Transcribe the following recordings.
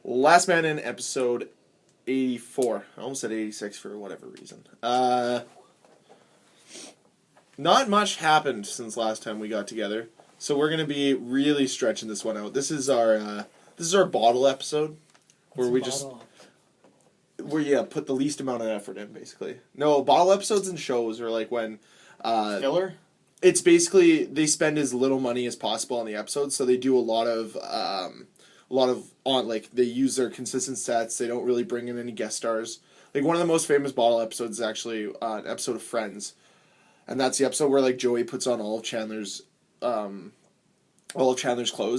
Last Man In, episode 84. I almost said 86 for whatever reason. Not much happened since last time we got together, so we're gonna be really stretching this one out. This is our bottle episode, where we just put the least amount of effort in, basically. No, bottle episodes and shows are like when filler. It's basically they spend as little money as possible on the episode, so they do a lot of they use their consistent sets. They don't really bring in any guest stars. Like one of the most famous bottle episodes is actually an episode of Friends, and that's the episode where like Joey puts on all of Chandler's clothes,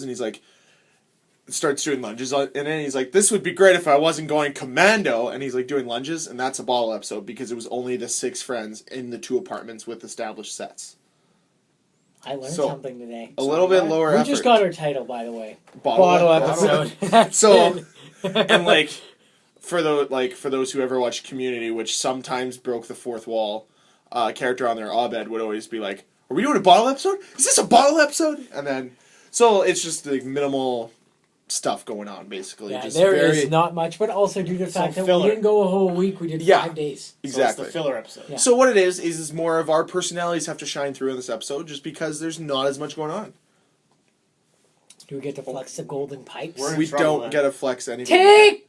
and he's like starts doing lunges, and then he's like, "This would be great if I wasn't going commando," and he's like doing lunges, and that's a bottle episode because it was only the 6 friends in the 2 apartments with established sets. I learned something today. A little bit lower effort. We just got our title, by the way. Bottle episode. So, and like for those who ever watched Community, which sometimes broke the fourth wall, character on their Abed would always be like, "Are we doing a bottle episode? Is this a bottle episode?" And then, so it's just like minimal stuff going on, basically. Yeah, just there is not much, but also due to the fact that we didn't go a whole week, we did 5 days. Exactly. So it's the filler episode. Yeah. So what it is more of our personalities have to shine through in this episode, just because there's not as much going on. Do we get to flex the golden pipes? We don't get to flex anything. Take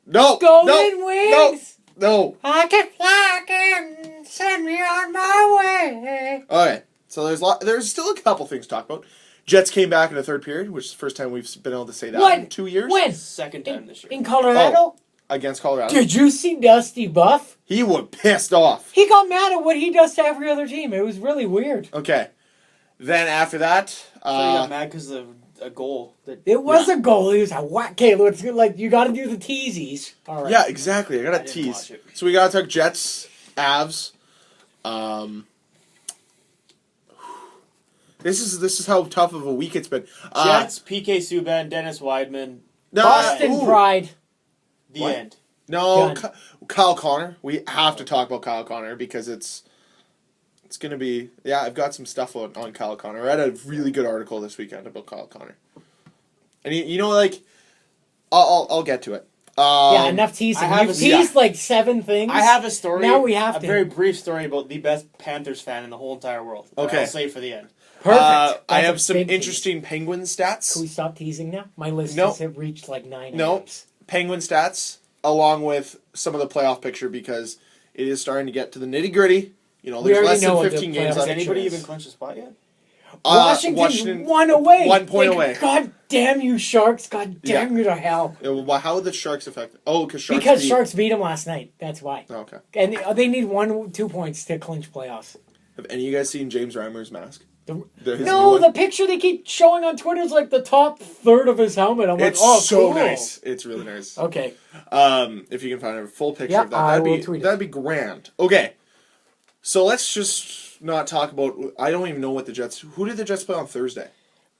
golden wings. No. I can fly and send me on my way. Okay, so there's still a couple things to talk about. Jets came back in the third period, which is the first time we've been able to say that in 2 years. When? Second time this year. In Colorado? Against Colorado. Did you see Dusty Buff? He was pissed off. He got mad at what he does to every other team. It was really weird. Okay. Then after that... So he got mad because of a goal. It was a goal. It was a whack. Okay, it's like you got to do the teasies. All right. Yeah, exactly. I got to tease. So we got to talk Jets, Avs. This is how tough of a week it's been. Jets, PK Subban, Dennis Weidman. Boston Pride. The end. No, Kyle Connor. We have to talk about Kyle Connor because it's going to be... Yeah, I've got some stuff on Kyle Connor. I read a really good article this weekend about Kyle Connor. And you know, like, I'll get to it. Yeah, enough teasing. You've teased like 7 things. I have a story. Now we have a very brief story about the best Panthers fan in the whole entire world. Okay. I'll save for the end. Perfect. I have some interesting Penguin stats. Can we stop teasing now? My list has reached like 9 items. Penguin stats, along with some of the playoff picture, because it is starting to get to the nitty-gritty. You know, there's less than 15 games left. Has anybody even clinched a spot yet? Washington's 1 away. 1 point away. God damn you, Sharks. God damn you to hell. Well, how would the Sharks affect... Oh, because Sharks beat them last night. That's why. Oh, okay. And they need 1-2 points to clinch playoffs. Have any of you guys seen James Reimer's mask? The picture they keep showing on Twitter is like the top third of his helmet. I'm like, oh, so cool. nice. It's really nice. Okay. If you can find a full picture of that, that'd be grand. Okay. So let's just not talk about... I don't even know what the Jets... Who did the Jets play on Thursday?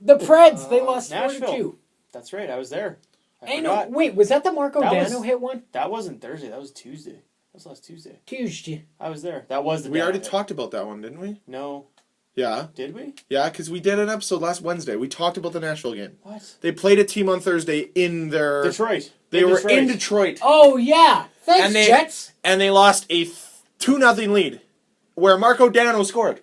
The Preds. They lost Nashville. 4-2. That's right. I was there. Wait, was that the Marco Dano hit one? That wasn't Thursday. That was Tuesday. That was last Tuesday. Tuesday. I was there. That was the We already talked about that one, didn't we? No. Yeah. Did we? Yeah, because we did an episode last Wednesday. We talked about the Nashville game. What? They played a team on Thursday in their... Detroit. They were in Detroit. Oh, yeah. Thanks, Jets. And they lost a 2-0 lead, where Marco Dano scored.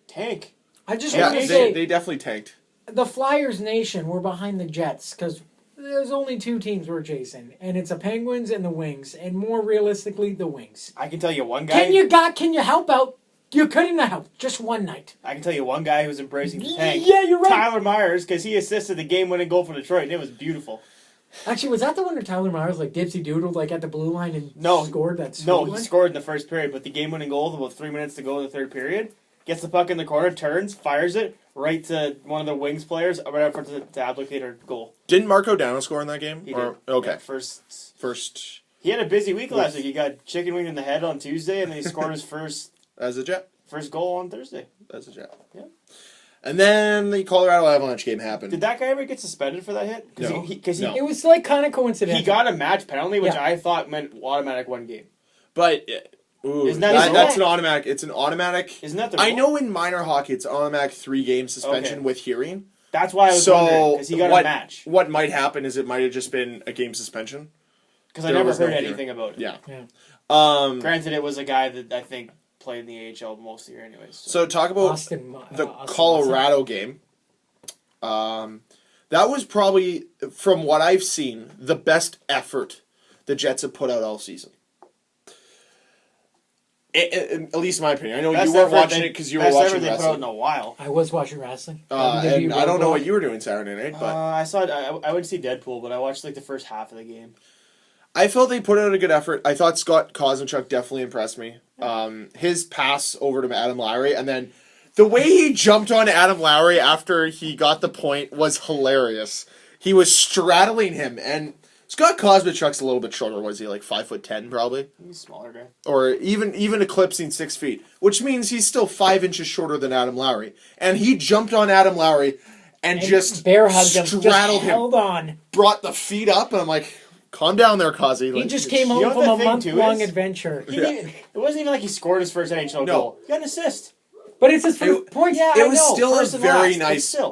Tank. I just want to say... They definitely tanked. The Flyers Nation were behind the Jets, because there's only 2 teams we're chasing, and it's the Penguins and the Wings, and more realistically, the Wings. I can tell you one guy... Can you help out? You couldn't have helped. Just one night. I can tell you one guy who's embracing the tank. Yeah, you're right. Tyler Myers, because he assisted the game-winning goal for Detroit, and it was beautiful. Actually, was that the one where Tyler Myers dipsy doodled at the blue line and scored that? No, he scored in the first period, but the game-winning goal with about 3 minutes to go in the third period, gets the puck in the corner, turns, fires it right to one of the Wings players, right up for the applicator goal. Didn't Marco Dano score in that game? He did. Okay. Yeah, first. He had a busy week last week. He got chicken wing in the head on Tuesday, and then he scored his first as a Jet. First goal on Thursday. As a Jet. Yeah. And then the Colorado Avalanche game happened. Did that guy ever get suspended for that hit? No. It was kind of coincidental. He got a match penalty, which I thought meant automatic 1 game. But that's an automatic. It's an automatic. Isn't that the rule? rule? I know in minor hockey it's automatic 3-game suspension with hearing. That's why I was wondering, because he got a match. What might happen is it might have just been a game suspension. Because I never heard anything about it. Yeah. Granted, it was a guy that I think played in the AHL most of the year anyways. So talk about the Colorado game. That was probably, from what I've seen, the best effort the Jets have put out all season. At least in my opinion. I know you weren't watching it because you were watching wrestling. Put out in a while. I was watching wrestling. And I don't know what you were doing Saturday night, but I saw it. I would see Deadpool, but I watched like the first half of the game. I felt they put out a good effort. I thought Scott Kozachuk definitely impressed me. His pass over to Adam Lowry, and then the way he jumped on Adam Lowry after he got the point was hilarious. He was straddling him, and Scott Kozachuk's a little bit shorter. Was he like 5'10" probably? He's a smaller guy. Or even eclipsing 6 feet, which means he's still 5 inches shorter than Adam Lowry. And he jumped on Adam Lowry and just bear hugged him, straddled him, held on, brought the feet up, and I'm like, calm down there, Kazi. He just came home from a month-long adventure. It wasn't even like he scored his first NHL goal. He got an assist. But it's his first point. Yeah, it was still a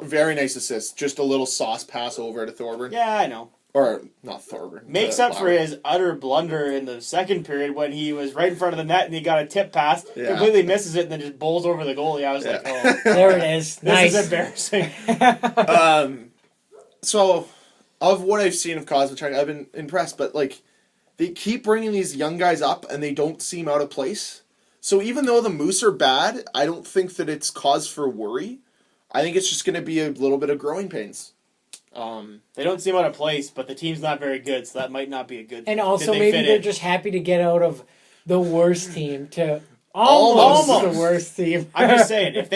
very nice assist. Just a little sauce pass over to Thorburn. Yeah, I know. Or, not Thorburn. Makes up for his utter blunder in the second period when he was right in front of the net and he got a tip pass, completely misses it, and then just bowls over the goalie. I was like, oh. There it is. Nice. This is embarrassing. So, of what I've seen of Kozachuk, I've been impressed, but, like, they keep bringing these young guys up and they don't seem out of place. So even though the Moose are bad, I don't think that it's cause for worry. I think it's just going to be a little bit of growing pains. They don't seem out of place, but the team's not very good, so that might not be a good thing. And also maybe they're just happy to get out of the worst team to almost the worst team. I'm just saying, if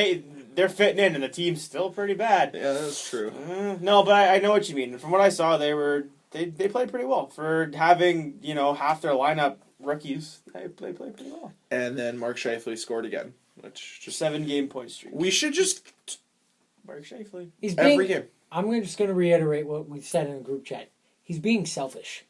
they're fitting in and the team's still pretty bad. Yeah, that's true. No, but I know what you mean. From what I saw, they played pretty well for having, half their lineup rookies. They played pretty well. And then Mark Scheifele scored again, which just 7-game point streak. We should just Mark Scheifele. Every game. I'm just going to reiterate what we said in the group chat. He's being selfish.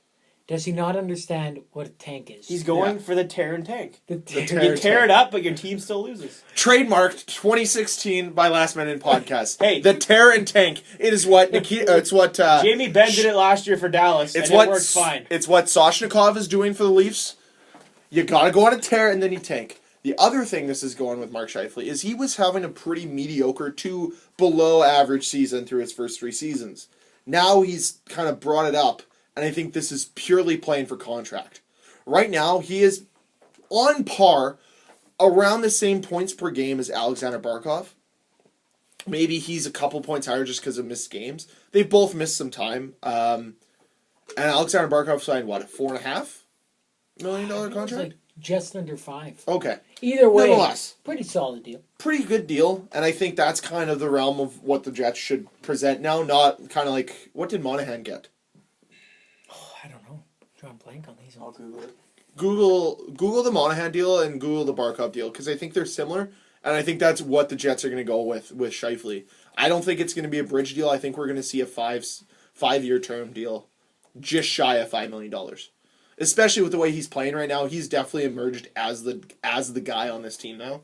Does he not understand what a tank is? He's going for the tear and tank. The you tear it up, but your team still loses. Trademarked 2016 by Last Man In podcast. Hey, the tear and tank. It is what it's what Jamie Benn did it last year for Dallas. It worked fine. It's what Soshnikov is doing for the Leafs. You gotta go on a tear and then you tank. The other thing this is going with Mark Scheifele is he was having a pretty mediocre to below average season through his first 3 seasons. Now he's kind of brought it up, and I think this is purely playing for contract. Right now, he is on par, around the same points per game as Alexander Barkov. Maybe he's a couple points higher just because of missed games. They've both missed some time. And Alexander Barkov signed, what, a $4.5 million contract? Like just under 5. Okay. Either way, nonetheless, pretty solid deal. Pretty good deal, and I think that's kind of the realm of what the Jets should present now, not kind of like, what did Monahan get? Oh, I don't know. I'm drawing blank on these. I'll Google it. Google the Monahan deal and Google the Barkov deal, because I think they're similar, and I think that's what the Jets are going to go with Scheifele. I don't think it's going to be a bridge deal. I think we're going to see a 5-year term deal, just shy of $5 million. Especially with the way he's playing right now, he's definitely emerged as the guy on this team now.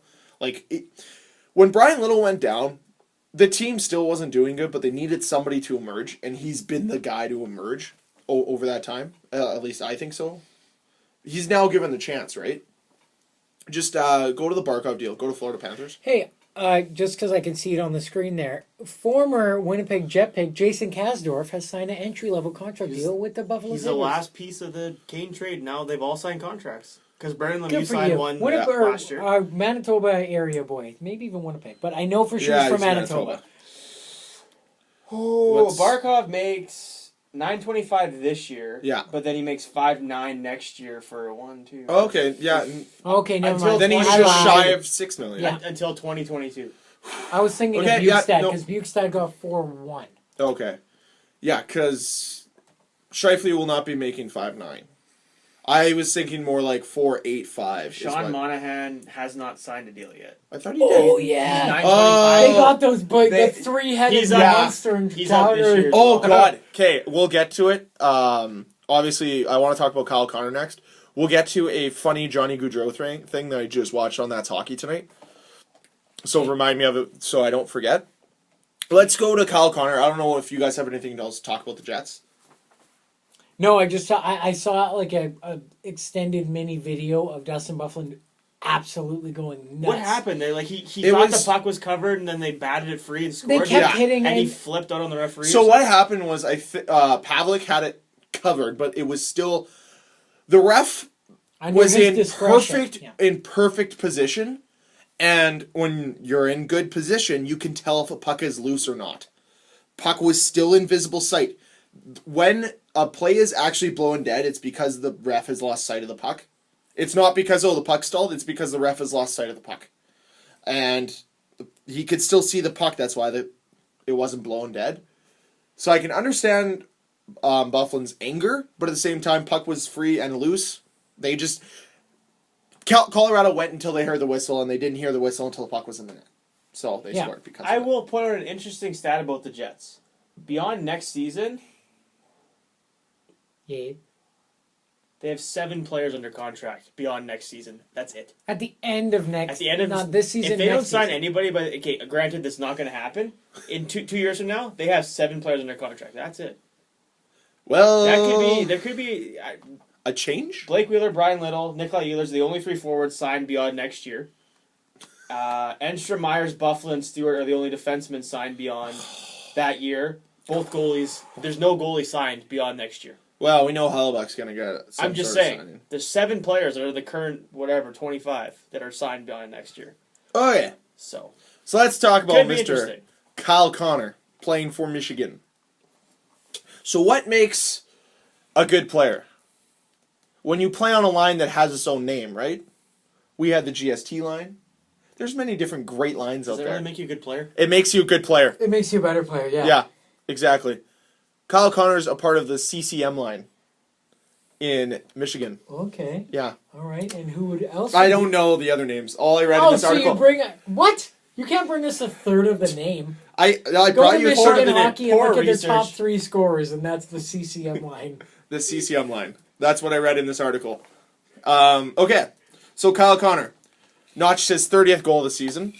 When Brian Little went down, the team still wasn't doing good, but they needed somebody to emerge, and he's been the guy to emerge over that time. At least I think so. He's now given the chance, right? Just go to the Barkov deal. Go to Florida Panthers. Hey, just because I can see it on the screen there, former Winnipeg Jet pick Jason Kasdorf has signed an entry-level contract deal with the Buffalo Sabres. He's the last piece of the Kane trade. Now they've all signed contracts. Because Brandon Lemieux signed one last year. Manitoba area boy. Maybe even Winnipeg. But I know for sure he's from Manitoba. Oh, Barkov makes $925 this year. Yeah. But then he makes $5.9 next year for a 1-2. Okay, yeah. Okay, never mind. Then he's just shy of $6 million. Yeah. Until 2022. I was thinking of Bukestad, because Bukestad got 4-1. Okay. Yeah, because Scheifele will not be making 5.9. I was thinking more like 4.85. Sean Monahan has not signed a deal yet. I thought he did. Oh, yeah. They got those the 3-headed monster in Calgary. Oh, God. Okay, we'll get to it. Obviously, I want to talk about Kyle Connor next. We'll get to a funny Johnny Gaudreau thing that I just watched on That's Hockey tonight. So remind me of it so I don't forget. Let's go to Kyle Connor. I don't know if you guys have anything else to talk about the Jets. No, I saw like a extended mini video of Dustin Byfuglien absolutely going nuts. What happened? They he thought the puck was covered, and then they batted it free and scored. They kept hitting, and he flipped out on the referee. So what happened was Pavlik had it covered, but it was still the ref was in perfect position, and when you're in good position, you can tell if a puck is loose or not. Puck was still in visible sight. When a play is actually blown dead, it's because the ref has lost sight of the puck. It's not because, the puck stalled, it's because the ref has lost sight of the puck. And he could still see the puck, that's why it wasn't blown dead. So I can understand Byfuglien's anger, but at the same time, puck was free and loose. They just... Colorado went until they heard the whistle, and they didn't hear the whistle until the puck was in the net. So they scored because I will point out an interesting stat about the Jets. Beyond next season... Yeah. They have 7 players under contract beyond next season. That's it. At the end of not this season. If they don't sign anybody, but granted, that's not going to happen. In 2 years from now, they have 7 players under contract. That's it. Well, there could be a change. Blake Wheeler, Brian Little, Nikolai Ehlers, the only 3 forwards signed beyond next year. Enstrom, Myers, Byfuglien, and Stewart are the only defensemen signed beyond that year. Both goalies. There's no goalie signed beyond next year. Well, we know Hellebuyck's going to get some I'm just sort of saying, signing. there's 7 players that are the current, 25, that are signed beyond next year. Oh, yeah. So let's talk about Mr. Interesting. Kyle Connor playing for Michigan. So what makes a good player? When you play on a line that has its own name, right? We had the GST line. There's many different great lines out there. Does that really make you a good player? It makes you a good player. It makes you a better player, yeah. Yeah, exactly. Kyle Connor's a part of the CCM line in Michigan. Okay. Yeah. All right. And who else? I don't know the other names. All I read in this article. What? You can't bring us a third of the name. I Go brought to you a third of Michigan the name. Hockey and look at the top 3 scorers, and that's the CCM line. The CCM line. That's what I read in this article. Okay. So Kyle Connor notched his 30th goal of the season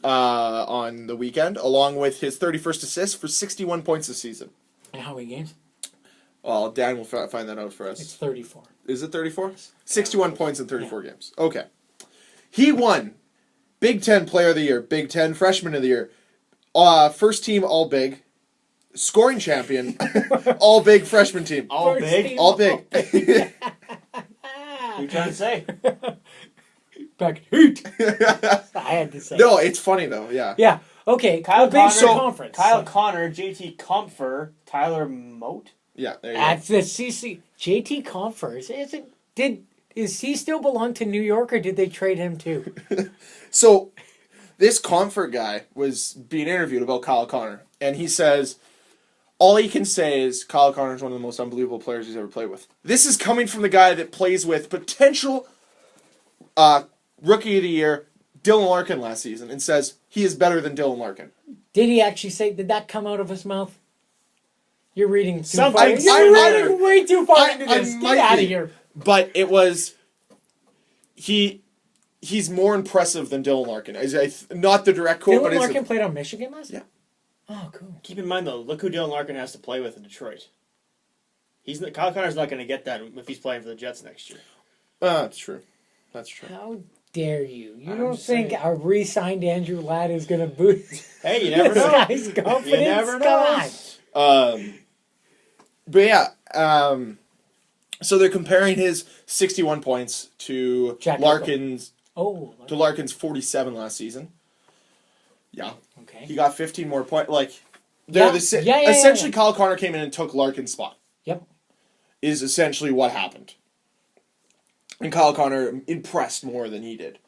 on the weekend, along with his 31st assist for 61 points this season. And how many games? Well, Dan will find that out for us. It's 34. Is it 34? 61 points in 34 games. Okay. He won Big Ten Player of the Year, Big Ten Freshman of the Year, first team All Big, scoring champion, All Big freshman team. All big? All big. What are you trying to say? Back hoot. I had to say. No, it's funny though. Yeah. Yeah. Okay. Kyle Big Connor, conference. Kyle Connor, JT Comfer, Tyler Mote. Yeah. There you That's the CC JT Conference. Is he still belong to New York, or did they trade him too? So, this Comfort guy was being interviewed about Kyle Connor, and he says all he can say is Kyle Connor is one of the most unbelievable players he's ever played with. This is coming from the guy that plays with potential Rookie of the Year, Dylan Larkin last season, and says he is better than Dylan Larkin. Did he actually say? Did that come out of his mouth? You're reading too far. Something. You're reading way too far into this. Get out of here. But it was he's more impressive than Dylan Larkin. Not the direct quote, Dylan Larkin played on Michigan last year? Yeah. Oh, cool. Keep in mind, though, look who Dylan Larkin has to play with in Detroit. Kyle Connor's not going to get that if he's playing for the Jets next year. That's true. That's true. How dare you? You I'm don't just think saying. a re-signed Andrew Ladd is going to boost Hey, you never this know. guy's confidence? You never know. Come on. But yeah, so they're comparing his 61 points to Jack Larkin's Oh. to Larkin's 47 last season. Yeah. Okay. He got 15 more points. Like, they're Yeah. essentially Kyle Connor came in and took Larkin's spot. Yep. Is essentially what happened. And Kyle Connor impressed more than he did.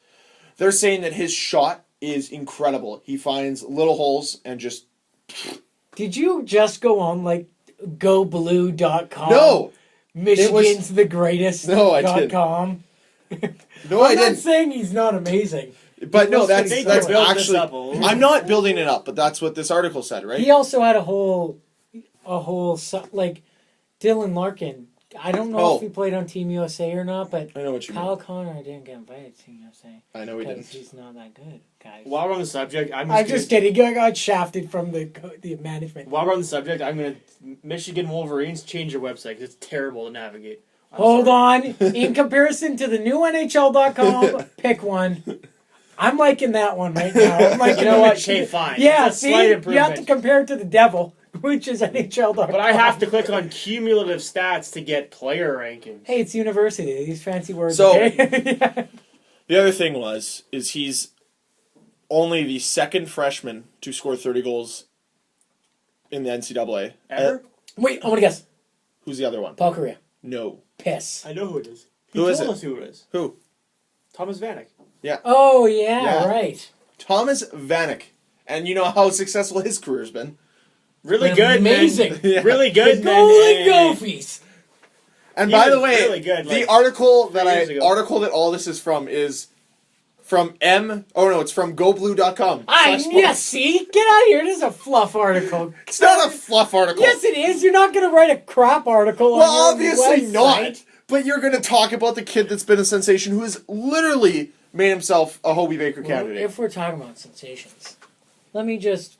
They're saying that his shot is incredible. He finds little holes and just... Did you just go on, like, goblue.com? No! Michigan's the greatest. No, I didn't. .com. No, I I'm not didn't. saying he's not amazing. But no, Let's that's face it. actually... Up a little. I'm not building it up, but that's what this article said, right? He also had a whole, like, Dylan Larkin I don't know Oh. if he played on Team USA or not, but I know what you Kyle mean. Connor didn't get invited to Team USA. I know he Because didn't. he's not that good, guys. While we're on the subject, I'm just kidding. I got shafted from the management. While we're on the subject, I'm gonna Michigan Wolverines change your website because it's terrible to navigate. Hold on. In comparison to the new NHL.com, pick one. I'm liking that one right now. I'm liking You know what? Michigan. Okay, fine. Yeah, It's a see? slight You have to improvement. compare it to the devil, which is NHL.com. But I have to click on cumulative stats to get player rankings. Hey, it's university. These fancy words. So- okay? Yeah. The other thing is he's only the second freshman to score 30 goals in the NCAA. Ever? Wait, I want to guess. Who's the other one? Paul Correa. No. Piss. I know who it is. He Who is told it? us who it is. Who? Thomas Vanek. Oh, yeah, Yeah. right. Thomas Vanek. And you know how successful his career's been. Really good, Amazing. man. Yeah. Really good, The man. Golden Gophies. And He by the was way, really good, the like, article 3 years ago. all this is from it's from goblue.com. Yeah, see? Get out of here. This is a fluff article. It's not a fluff article. Yes, it is. You're not going to write a crap article Well, on your obviously website. not. But you're going to talk about the kid that's been a sensation who has literally made himself a Hobie Baker Well, candidate. if we're talking about sensations, let me just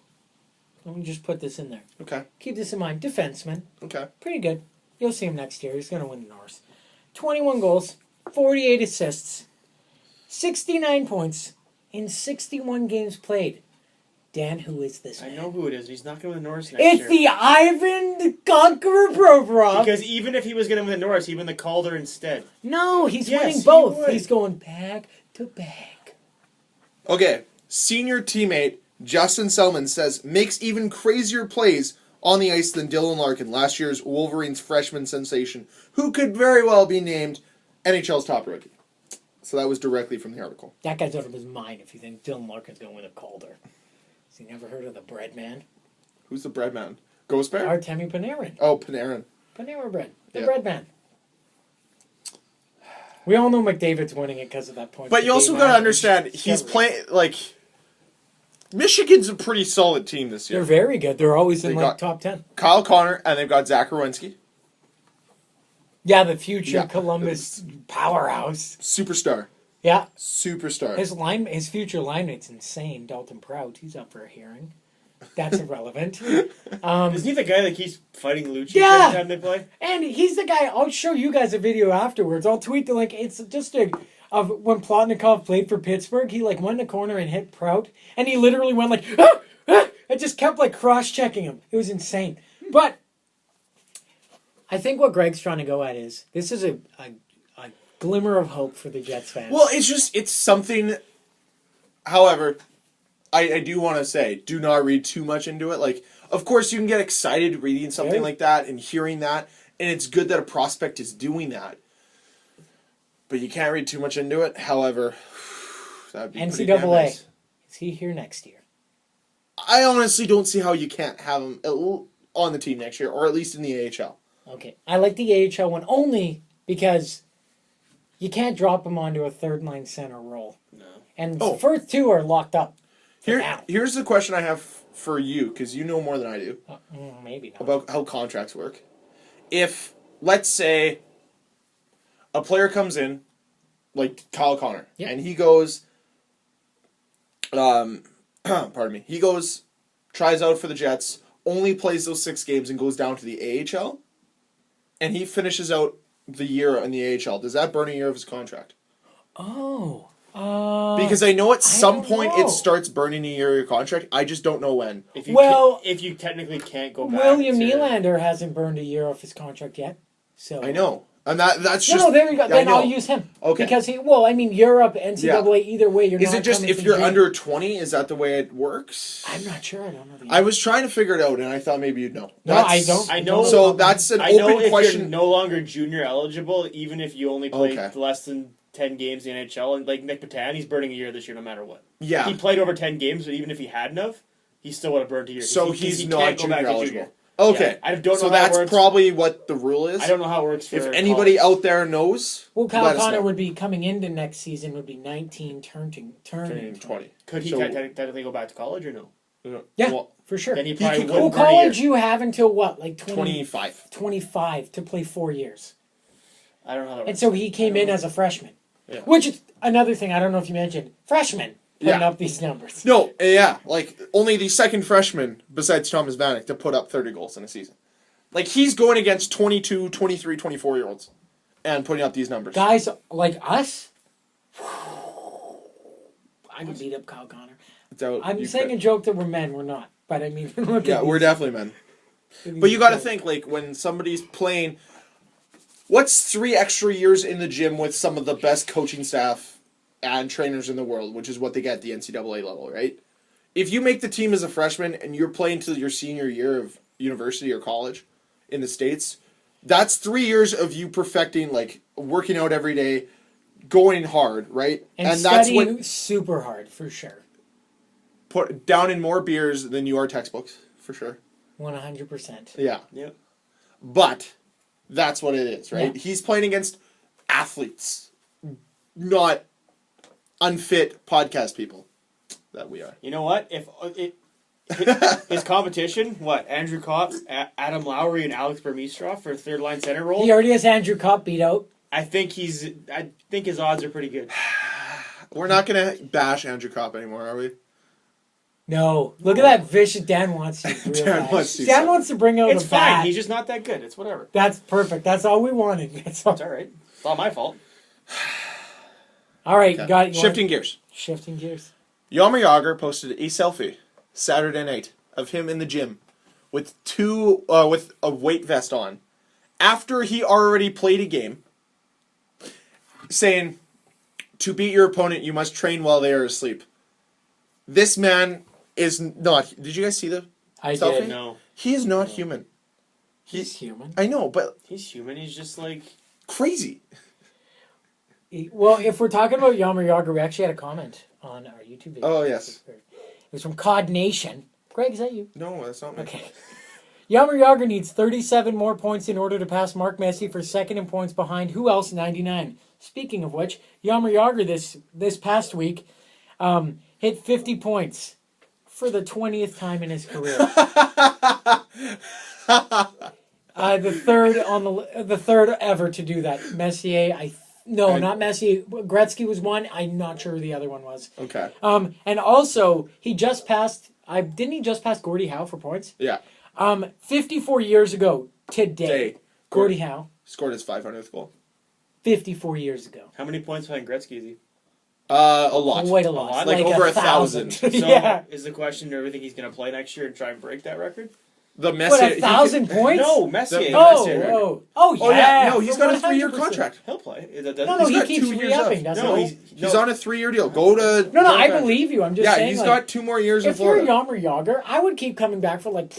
put this in there. Okay. Keep this in mind. Defenseman. Okay. Pretty good. You'll see him next year. He's going to win the North. 21 goals, 48 assists, 69 points in 61 games played. Dan, who is this I man? know who it is. He's not going to win the Norris next It's year. the Ivan the Conqueror Provorov. Because even if he was going to win the Norris, he'd win the Calder instead. No, he's Yes, winning he both. would. He's going back to back. Okay. Senior teammate Justin Selman says makes even crazier plays on the ice than Dylan Larkin, last year's Wolverines freshman sensation, who could very well be named NHL's top rookie. So that was directly from the article. That guy's out of his mind if you think Dylan Larkin's going to win a Calder. Has he never heard of the bread man? Who's the bread man? Ghost Bear? Artemi Panarin. Oh, Panarin. Panera bread. The Yeah. bread man. We all know McDavid's winning it because of that point. But you also got to understand, he's playing, like, Michigan's a pretty solid team this They're year. very good. They're always in They like got- top 10. Kyle Connor, and they've got Zach Werenski. Yeah, the future Yeah. Columbus powerhouse. Superstar. Yeah. Superstar. His future line mate's insane. Dalton Prout. He's up for a hearing. That's irrelevant. Isn't he the guy that keeps fighting Lucci Yeah. every time they play? And he's the guy. I'll show you guys a video afterwards. I'll tweet the link. It's just of when Plotnikov played for Pittsburgh. He like went in the corner and hit Prout, and he literally went like, and just kept like cross checking him. It was insane. But I think what Greg's trying to go at is this is a glimmer of hope for the Jets fans. Well, it's something. However, I do want to say, do not read too much into it. Like, of course, you can get excited reading something Yeah. like that and hearing that, and it's good that a prospect is doing that. But you can't read too much into it. However, that would be pretty damn NCAA. nice. Is he here next year? I honestly don't see how you can't have him on the team next year, or at least in the AHL. Okay. I like the AHL one only because you can't drop him onto a third line center role. No. And Oh. the first two are locked up. Now. Here's the question I have for you, because you know more than I do Maybe not. about how contracts work. If, let's say, a player comes in, like Kyle Connor, Yeah. and he goes, pardon me, he goes, tries out for the Jets, only plays those 6 games and goes down to the AHL, and he finishes out the year in the AHL, does that burn a year of his contract? Oh. Because I know at some don't point know. it starts burning a year of your contract, I just don't know when. If you Well, if you technically can't go back William to... Nylander hasn't burned a year off his contract yet. So I know. And that's No, just... there you go. I Then know. I'll use him. Okay. Because Europe, NCAA, either way, you're Is not it just coming if from you're the game. under 20, is that the way it works? I'm not sure. I don't know the I was trying to figure it out, and I thought maybe you'd know. No, I don't. I know. So that's an I know open if question. you're no longer junior eligible, even if you only played Okay. less than 10 games in the NHL, and like Nick Patan, he's burning a year this year no matter what. Yeah. He played over 10 games, but even if he hadn't have, he still would have burned a year. 'cause So 'cause he's he not can't go junior back to eligible. junior. Okay. Yeah, I don't know so how it that's works. probably what the rule is. I don't know how it works for If anybody college. out there knows, Well, Kyle let us Connor know. would be coming into next season, would be 19, turning Turning 20. Could he So- technically go back to college or no? Yeah, Well, for sure. Then he He probably could wouldn't Well, burn a year. college you have until what, like 25. 25 to play 4 years. I don't know how that And works. so he came in as a freshman. Yeah. Which is another thing, I don't know if you mentioned. Freshman putting Yeah. up these numbers. No, yeah, like only the second freshman besides Thomas Vanek to put up 30 goals in a season. Like he's going against 22, 23, 24-year-olds and putting up these numbers. Guys like us, I could beat up Kyle Connor. I'm saying a joke that we're men, we're not. But I mean, look Yeah, at we're these- definitely men. these But you got to guys. think, like, when somebody's playing, what's 3 extra years in the gym with some of the best coaching staff and trainers in the world, which is what they get at the NCAA level, right? If you make the team as a freshman and you're playing till your senior year of university or college in the States, that's 3 years of you perfecting, like, working out every day, going hard, right? And that's studying what super hard, for sure. put down in more beers than you are textbooks, for sure. 100%. Yeah. Yep. But that's what it is, right? Yeah. He's playing against athletes, not unfit podcast people that we are. You know what? If his competition, what? Andrew Kopp, Adam Lowry, and Alex Burmistrov for third line center role. He already has Andrew Kopp beat out. I think his odds are pretty good. We're not going to bash Andrew Kopp anymore, are we? No. Look at that vicious Dan wants to. Real Dan bad. wants to. Dan wants to bring out It's a fine. bat. He's just not that good. It's whatever. That's perfect. That's all we wanted. That's all. It's all right. It's not my fault. All right, Okay. got it. Shifting gears. Shifting gears. Jaromir Jagr posted a selfie Saturday night of him in the gym with with a weight vest on after he already played a game, saying, "To beat your opponent, you must train while they are asleep." This man is not. Did you guys see the I selfie? did. No, He is not human. He's human. I know, but he's human. He's just like crazy. Well, if we're talking about Jaromir Jagr, we actually had a comment on our YouTube video. Oh, yes. It was from Cod Nation. Greg, is that you? No, that's not me. Okay. Jaromir Jagr needs 37 more points in order to pass Mark Messier for second in points behind who else? 99. Speaking of which, Jaromir Jagr this past week hit 50 points for the 20th time in his career. The third ever to do that. Messier, not Messier. Gretzky was one. I'm not sure who the other one was. Okay. And also he just passed. Didn't he just pass Gordie Howe for points? Yeah. 54 years ago today, Gordie Howe. Scored his 500th goal. 54 years ago. how many points behind Gretzky is he? A lot. Quite a lot. Like over 1,000. So Yeah. is the question: do you ever think he's going to play next year and try and break that record? The What, Messier. 1,000 points? No, Messier. The- Messier record. Oh, Oh yeah, no, he's for got a 3-year 100%. contract. He'll play. No, He's he got keeps 2 years re-upping, left. doesn't No, he? He's on a 3-year deal. Go to No, I believe you. I'm just yeah, saying. he's like, got 2 more years in if you're Florida. Jaromir Jagr, I would keep coming back for like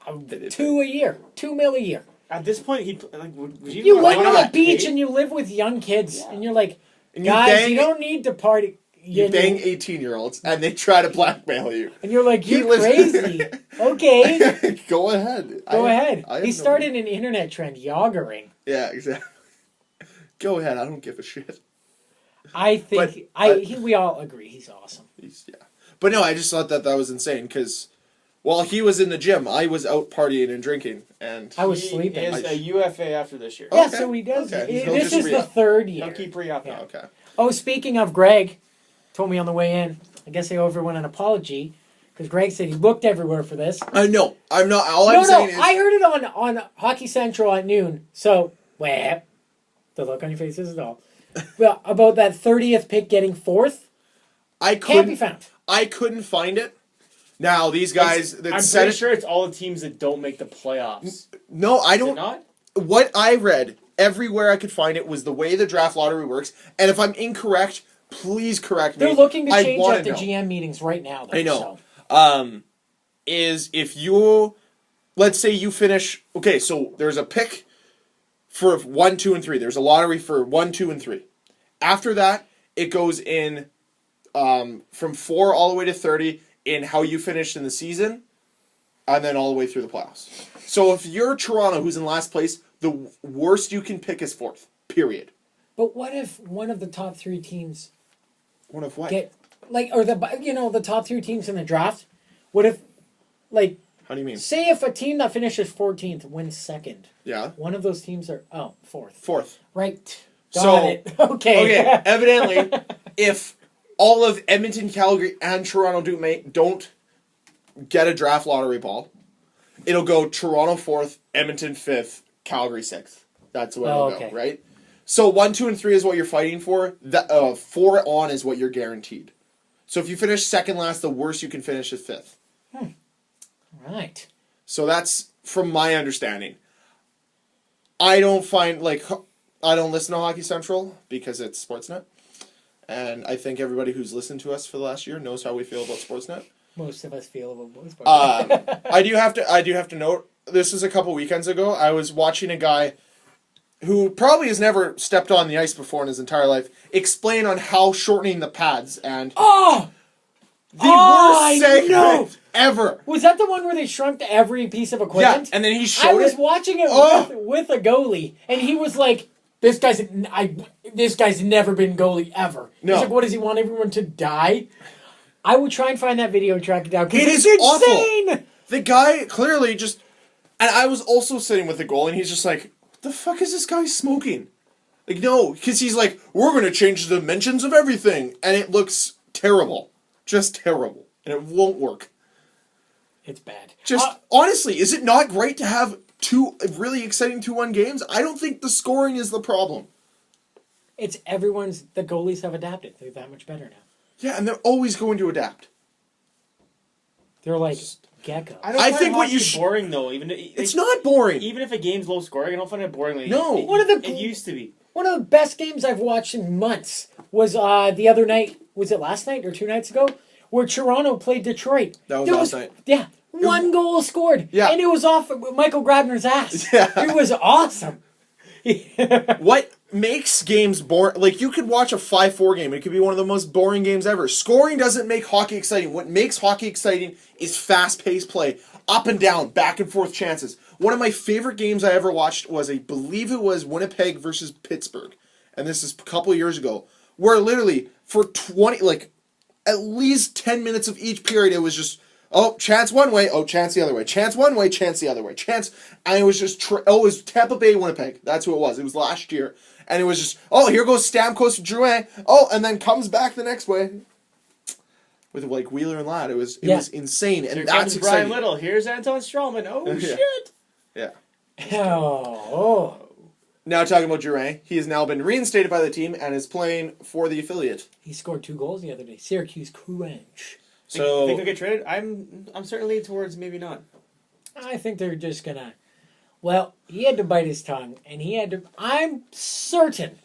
$2 a year, $2 million a year. At this point, he like would you? You even live want on to the get beach paid? and you live with young kids, Yeah. and you're like, And you guys, bang- you don't need to party. You bang 18-year-olds and they try to blackmail you. And you're like, He you're lives- crazy. Okay, Go ahead. go ahead. I have He no- started an internet trend, Jaggering. Yeah, exactly. Go ahead. I don't give a shit. I think we all agree he's awesome. But no, I just thought that was insane because while he was in the gym, I was out partying and drinking, and I was He sleeping. is a UFA after this year. Yeah, Okay. so he does. Okay. He'll This just is the re-up. third year. He'll keep re-upping. Yeah. okay. Oh, speaking of Greg, told me on the way in. I guess I owe everyone an apology because Greg said he looked everywhere for this. No, I'm not. All I'm saying is I heard it on Hockey Central at noon. So, well, the look on your faces is all. Well, about that 30th pick getting fourth, I can't be couldn't. found. I couldn't find it. Now these guys that I'm said pretty it. sure it's all the teams that don't make the playoffs. No, I Is it don't. not? What I read everywhere I could find it was the way the draft lottery works. And if I'm incorrect, please correct me. They're looking to I change wanna at the know. GM meetings right now. Though, I know. So. Is if you, let's say you finish. Okay, so there's a pick for 1, 2, and 3. There's a lottery for 1, 2, and 3. After that, it goes in from 4 all the way to 30 in how you finished in the season, and then all the way through the playoffs. So if you're Toronto, who's in last place, the worst you can pick is 4th. Period. But what if one of the top 3 teams One of what? get the top 3 teams in the draft? What if How do you mean? Say if a team that finishes 14th wins second. Yeah. One of those teams are fourth. Fourth. Right. So- Got it. Okay. Okay, evidently, if all of Edmonton, Calgary, and Toronto don't get a draft lottery ball, it'll go Toronto 4th, Edmonton 5th, Calgary 6th. That's the way it'll okay. go, right? So 1, 2, and 3 is what you're fighting for. 4 on is what you're guaranteed. So if you finish second last, the worst you can finish is 5th. Right. So that's from my understanding. I don't listen to Hockey Central because it's Sportsnet. And I think everybody who's listened to us for the last year knows how we feel about Sportsnet. Most of us feel about both parts. I do have to note, this was a couple weekends ago. I was watching a guy who probably has never stepped on the ice before in his entire life explain on how shortening the pads and Oh! the worst segment know! ever. Was that the one where they shrunk every piece of Yeah, equipment? and then he I showed was it. watching it with a goalie, and he was like, this guy's never been goalie ever. No. He's like, what does he want everyone to die? I would try and find that video and track it down. It is insane. The guy clearly just, and I was also sitting with the goal, and he's just like, "What the fuck is this guy smoking?" Like, no, because he's like, "We're going to change the dimensions of everything," and it looks terrible, just terrible, and it won't work. It's bad. Just honestly, is it not great to have 2 really exciting 2-1 games? I don't think the scoring is the problem. It's the goalies have adapted. They're that much better now. Yeah, and they're always going to adapt. They're like gecko. I think what you boring though. It's not boring. Even if a game's low scoring, I don't find it boring. No. It used to be. One of the best games I've watched in months was the other night. Was it last night or 2 nights ago? Where Toronto played Detroit. That was last night. Yeah. 1 goal scored. Yeah. And it was off Michael Grabner's ass. Yeah. It was awesome. What makes games boring? Like, you could watch a 5-4 game. It could be one of the most boring games ever. Scoring doesn't make hockey exciting. What makes hockey exciting is fast-paced play. Up and down, back and forth chances. One of my favorite games I ever watched was, I believe it was Winnipeg versus Pittsburgh. And this is a couple of years ago. Where literally, for at least 10 minutes of each period, it was just, oh, chance one way, oh, chance the other way. Chance one way, chance the other way. Chance, and it was just, it was Tampa Bay, Winnipeg. That's who it was. It was last year. And it was just, oh, here goes Stamkos to Drouin. Oh, and then comes back the next way. With Wheeler and Ladd. It was insane. And Here that's comes exciting. Brian Little. Here's Anton Strawman. Oh, Yeah. shit. Yeah. Oh. Now talking about Drouin, he has now been reinstated by the team and is playing for the affiliate. He scored 2 goals the other day. Syracuse Courage. So think he'll get traded? I'm certainly towards maybe not. I think they're just gonna. Well, he had to bite his tongue, and I'm certain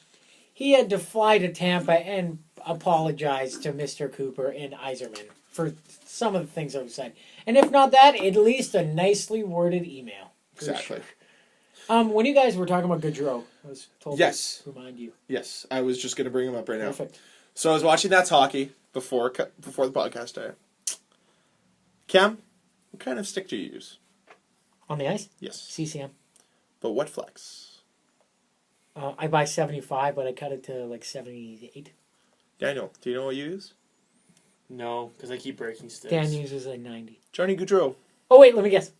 he had to fly to Tampa and apologize to Mr. Cooper and Yzerman for some of the things that were said. And if not that, at least a nicely worded email. exactly. Sure. When you guys were talking about Gaudreau, I was told Yes. to remind you. Yes, I was just going to bring him up right now. Perfect. So I was watching That's Hockey before the podcast day. Cam, what kind of stick do you use? On the ice? Yes. CCM. But what flex? I buy 75, but I cut it to 78. Yeah, I know. Do you know what you use? No, because I keep breaking sticks. Dan uses a 90. Johnny Gaudreau. Oh, wait, let me guess.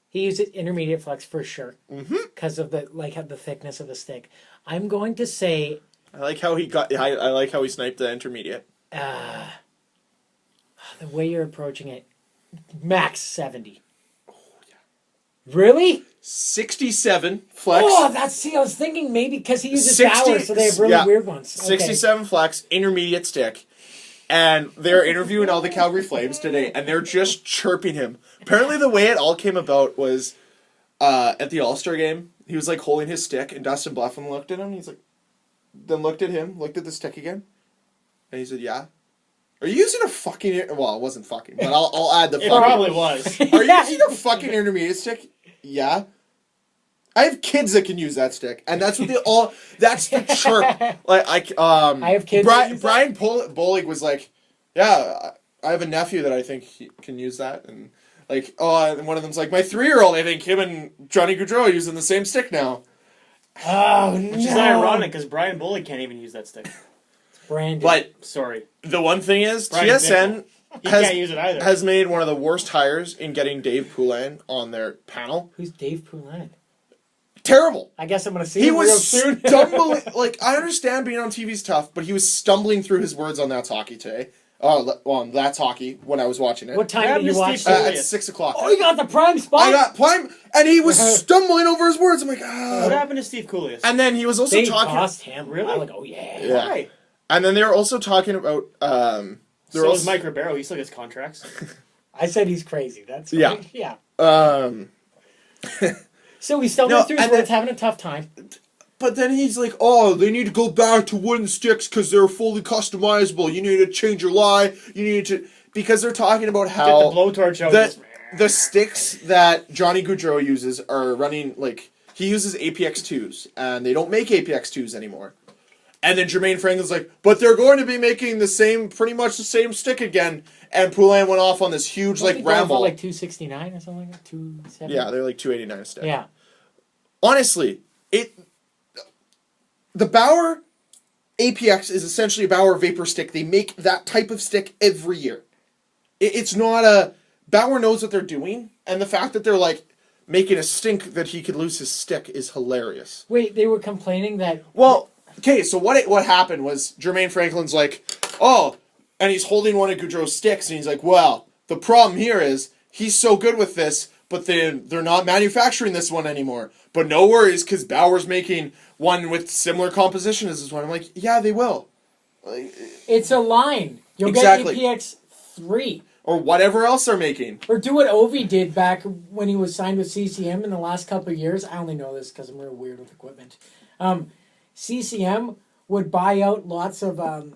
He uses intermediate flex for sure. Mm-hmm. Because of the thickness of the stick. I'm going to say... I like how I like how he sniped the intermediate. the way you're approaching it, max 70. Oh, yeah. Really? 67 flex. Oh, I was thinking maybe because he uses Bauer, so they have really weird ones. Okay. 67 flex, intermediate stick. And they're interviewing all the Calgary Flames today, and they're just chirping him. Apparently the way it all came about was at the All-Star game, he was holding his stick, and Dustin Bluffin looked at him, and he's then looked at him, looked at the stick again, and he said, yeah. Are you using a fucking... Well, it wasn't fucking, but I'll add the It fucking... probably was. Are you using a fucking intermediate stick? Yeah. I have kids that can use that stick, and that's what they all... That's the chirp. I have kids that use Brian Bollig was like, yeah, I have a nephew that I think he can use that, and and one of them's like, my 3-year-old, I think him and Johnny Gaudreau are using the same stick now. Oh, no. Which is ironic, because Brian Bullock can't even use that stick. Brandon. But Sorry. the one thing is, Brian TSN can't use it either. has made one of the worst hires in getting Dave Poulin on their panel. Who's Dave Poulin? Terrible. I guess I'm going to see He him real was soon. stumbling. Like, I understand being on TV is tough, but he was stumbling through his words on That's Hockey today. On That's Hockey when I was watching it. What time did you watch Steve that? At 6 o'clock. Oh, you got the prime spot? I got prime, and he was stumbling over his words. I'm like, What ah. happened to Steve Coolius? And then he was also They talking. tossed him. Really? I'm like, oh, yeah. Yeah. Why? And then they were also talking about. So is Mike Ribeiro. He still gets contracts. I said he's crazy. That's Yeah. right. Yeah. So he's still No, going through his and words, then- having a tough time. But then he's like, oh, they need to go back to wooden sticks because they're fully customizable. You need to change your lie. You need to... Because they're talking about Get how the blowtorch out. the sticks that Johnny Gaudreau uses are running, like... He uses APX2s, and they don't make APX2s anymore. And then Jermaine Franklin's like, but they're going to be making pretty much the same stick again. And Poulin went off on this huge, Don't they go ramble. for like 269 or something like that? 270? Yeah, they're like $289 a stick. Yeah. Honestly, the Bauer APX is essentially a Bauer Vapor stick. They make that type of stick every year. It's not a... Bauer knows what they're doing, and the fact that they're like making a stink that he could lose his stick is hilarious. Wait, they were complaining that... Well, okay, so what happened was Jermaine Franklin's like, oh, and he's holding one of Gaudreau's sticks, and he's like, well, the problem here is he's so good with this, but they're not manufacturing this one anymore. But no worries, because Bauer's making one with similar composition as this one. I'm like, yeah, they will. Like, It's a line. You'll Exactly. get APX 3. or whatever else they're making. Or do what Ovi did back when he was signed with CCM in the last couple of years. I only know this because I'm real weird with equipment. CCM would buy out lots of Bauer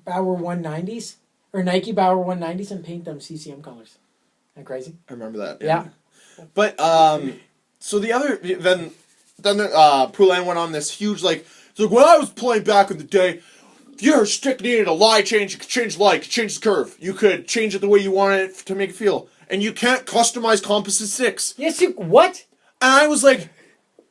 190s, or Nike Bauer 190s, and paint them CCM colors. Isn't that crazy? I remember that. Yeah. But, so then Poulin went on this huge, like, when I was playing back in the day, your stick needed a lie change. You could change the lie, you could change the curve. You could change it the way you wanted it to make it feel. And you can't customize composite sticks. Yes, you... What? And I was like,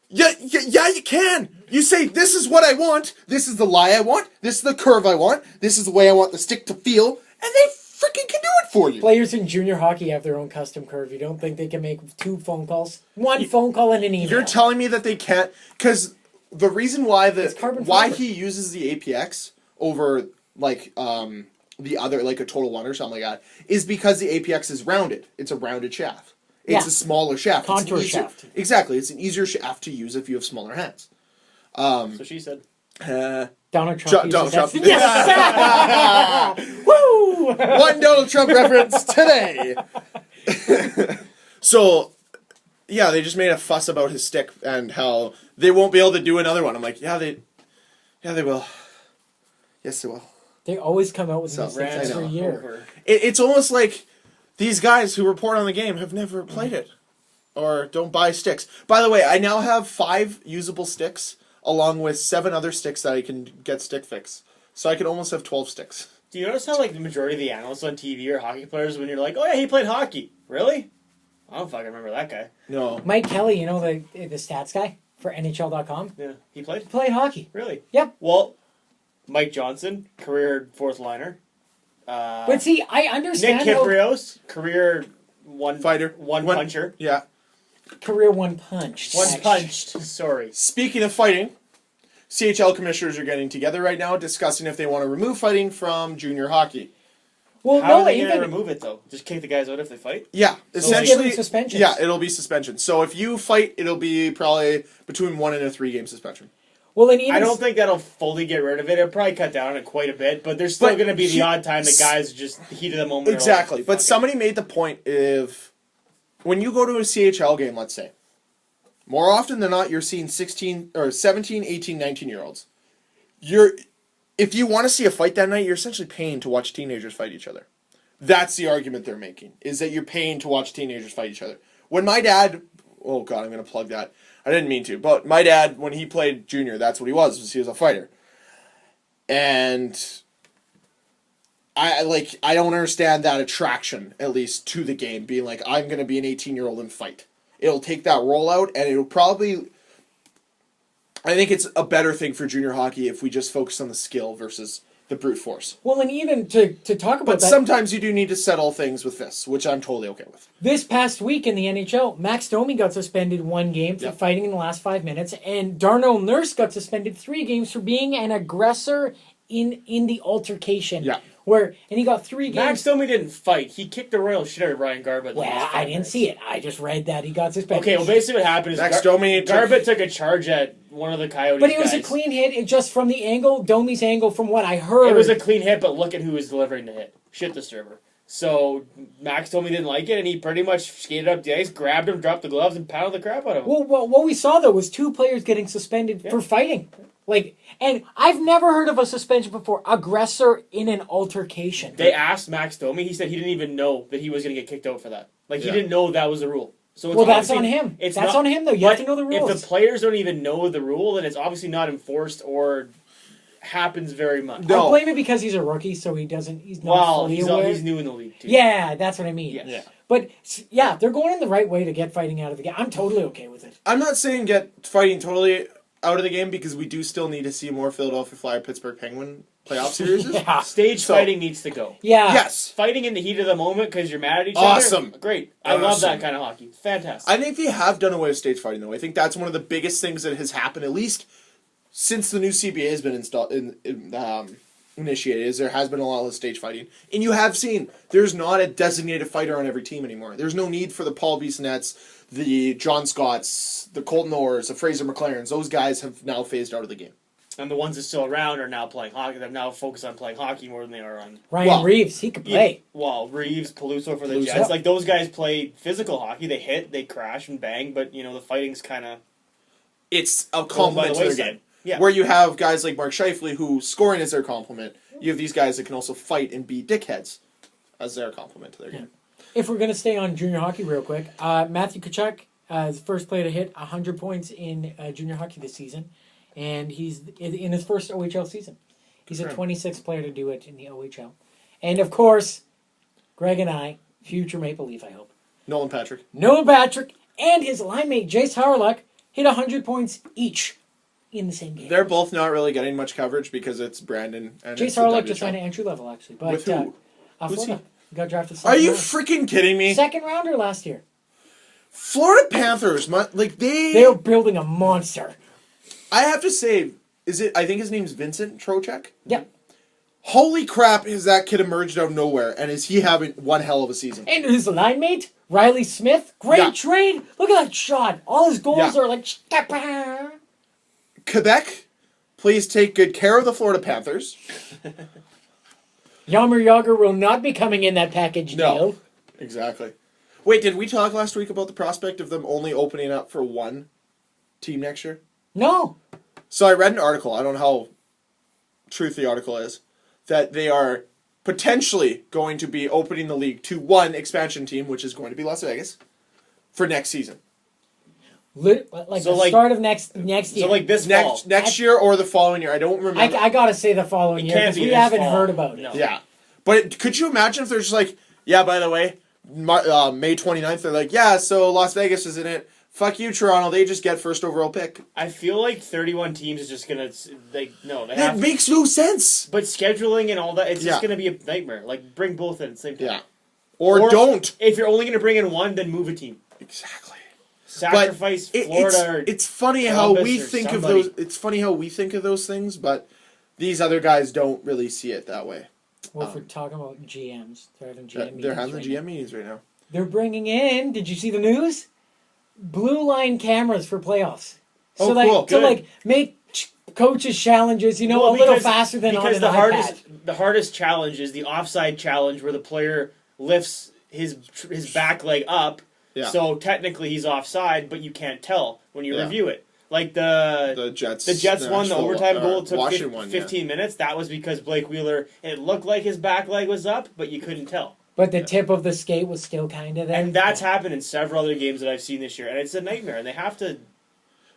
yeah, you can. You say, this is what I want. This is the lie I want. This is the curve I want. This is the way I want the stick to feel. And they freaking can do it for you. Players in junior hockey have their own custom curve. You don't think they can make 2 phone calls? 1 phone call and an email. You're telling me that they can't, because the reason why It's carbon why fiber. he uses the APX over like the other, like a Total One or something like that, is because the APX is rounded. It's a rounded shaft. It's Yeah. a smaller shaft. Contour It's an easier, shaft. Exactly. It's an easier shaft to use if you have smaller hands. So she said. Donald Trump. Donald uses Trump. that. Yes! Woo! One Donald Trump reference today. So, yeah, they just made a fuss about his stick and how they won't be able to do another one. I'm like, yeah, they will. Yes, they will. They always come out with So, new things I know. every year. Over. It's almost like these guys who report on the game have never played it or don't buy sticks. By the way, I now have 5 usable sticks along with 7 other sticks that I can get stick fix. So I could almost have 12 sticks. Do you notice how like the majority of the analysts on TV are hockey players when you're like, oh yeah, he played hockey. Really? I don't fucking remember that guy. No. Mike Kelly, you know the stats guy for NHL.com? Yeah. He played? He played hockey. Really? Yep. Well, Mike Johnson, career 4th liner. But see, I understand Nick how Kiprios, career one Fighter. one puncher. Yeah. career one punched. One actually. punched. Sorry. Speaking of fighting, CHL commissioners are getting together right now discussing if they want to remove fighting from junior hockey. Well, How no, are they going to even remove it though? Just kick the guys out if they fight? Yeah, give essentially. them suspensions. Yeah, it'll be suspension. So if you fight, it'll be probably between 1 and a 3-game suspension. well, and even I don't think that'll fully get rid of it. It'll probably cut down on it quite a bit, but there's still But going to be the he- odd time that guys just heat of the moment. are Exactly. like, But "Fuck it." somebody made the point if when you go to a CHL game, let's say, more often than not, you're seeing 16 or 17, 18, 19-year-olds. If you want to see a fight that night, you're essentially paying to watch teenagers fight each other. That's the argument they're making, is that you're paying to watch teenagers fight each other. When my dad, oh God, I'm going to plug that. I didn't mean to, but my dad, when he played junior, that's what he was a fighter. And I don't understand that attraction, at least, to the game, being like, I'm going to be an 18-year-old and fight. It'll take that rollout, and it'll probably... I think it's a better thing for junior hockey if we just focus on the skill versus the brute force. Well, and even to talk about But that, sometimes you do need to settle things with fists, which I'm totally okay with. this past week in the NHL, Max Domi got suspended 1 game for fighting in the last 5 minutes, and Darnell Nurse got suspended 3 games for being an aggressor in the altercation. Yeah. And he got 3 games. Max Domi didn't fight. He kicked the royal shit out of Ryan Garbutt. Well, I didn't see it. I just read that he got suspended. Okay, well, basically what happened is Max Domi Garbutt took a charge at one of the Coyotes But it was guys. a clean hit, just from the angle, Domi's angle, from what I heard. It was a clean hit, but look at who was delivering the hit. Shit disturber. So Max Domi didn't like it, and he pretty much skated up the ice, grabbed him, dropped the gloves, and pounded the crap out of him. Well, what we saw, though, was 2 players getting suspended for fighting. And I've never heard of a suspension before. Aggressor in an altercation. They asked Max Domi. He said he didn't even know that he was going to get kicked out for that. He didn't know that was the rule. So it's that's on him. That's on him, though. You have to know the rules. If the players don't even know the rule, then it's obviously not enforced or happens very much. I blame it because he's a rookie, so he's not fully aware. He's new in the league, too. Yeah, that's what I mean. Yes. Yeah. But, yeah, they're going in the right way to get fighting out of the game. I'm totally okay with it. I'm not saying get fighting totally out of the game because we do still need to see more Philadelphia Flyer Pittsburgh Penguin playoff series. Stage fighting needs to go. Yeah. Yes. Fighting in the heat of the moment because you're mad at each Awesome. other. Great. I love that kind of hockey. Fantastic. I think they have done away with stage fighting, though. I think that's one of the biggest things that has happened, at least since the new CBA has been initiated, is there has been a lot of stage fighting. And you have seen there's not a designated fighter on every team anymore. There's no need for the Paul Bissonnets, the John Scotts, the Colton Orrs, the Fraser McLarens. Those guys have now phased out of the game. And the ones that are still around are now playing hockey. They're now focused on playing hockey more than they are on... Ryan Reeves, he could play. Reeves, Peluso for the Jets. Those guys play physical hockey. They hit, they crash and bang, but, the fighting's kind of... It's a complement to their game. Yeah. Where you have guys like Mark Scheifele who scoring is their complement. You have these guys that can also fight and be dickheads as their complement to their game. If we're going to stay on junior hockey real quick, Matthew Tkachuk is the first player to hit 100 points in junior hockey this season, and he's in his first OHL season. He's a 26th player to do it in the OHL. And, of course, Greg and I, future Maple Leaf, I hope. Nolan Patrick and his line mate, Jace Hawryluk, hit 100 points each in the same game. They're both not really getting much coverage because it's Brandon and Jace Hawryluk just signed an entry level, actually. But, with who? Who's he? He got drafted Are you round. freaking kidding me? Second rounder last year. Florida Panthers, they're building a monster. I have to say, I think his name's Vincent Trocheck? Yep. Holy crap, has that kid emerged out of nowhere, and is he having one hell of a season? And his line mate, Riley Smith, great trade. Look at that shot. All his goals are like... Quebec, please take good care of the Florida Panthers. Jaromir Jagr will not be coming in that package deal. Exactly. Wait, did we talk last week about the prospect of them only opening up for one team next year? No. So I read an article, I don't know how truth the article is, that they are potentially going to be opening the league to one expansion team, which is going to be Las Vegas, for next season. Start of next year. So like this fall. Next year or the following year. I don't remember. I gotta say the following year because we haven't heard about it. No. Yeah. But could you imagine if they're just like, yeah, by the way, May 29th, they're like, yeah, so Las Vegas is in it. Fuck you, Toronto. They just get first overall pick. I feel like 31 teams is just going to... That makes no sense. But scheduling and all that, it's just going to be a nightmare. Like, bring both in at the same time. Yeah. Or don't. If you're only going to bring in one, then move a team. Exactly. Sacrifice Florida. It's funny how we think of those. It's funny how we think of those things, but these other guys don't really see it that way. Well, if we're talking about GMs, they're having GM meetings. They're having GM meetings right now. They're bringing in. Did you see the news? Blue line cameras for playoffs. So cool. So make coaches challenges. A little faster than on an iPad. The hardest challenge is the offside challenge, where the player lifts his back leg up. Yeah. So technically he's offside, but you can't tell when you review it. Like the Jets won the overtime goal. It took 15 minutes. That was because Blake Wheeler, it looked like his back leg was up, but you couldn't tell. But the tip of the skate was still kind of there. And that's happened in several other games that I've seen this year, and it's a nightmare. And they have to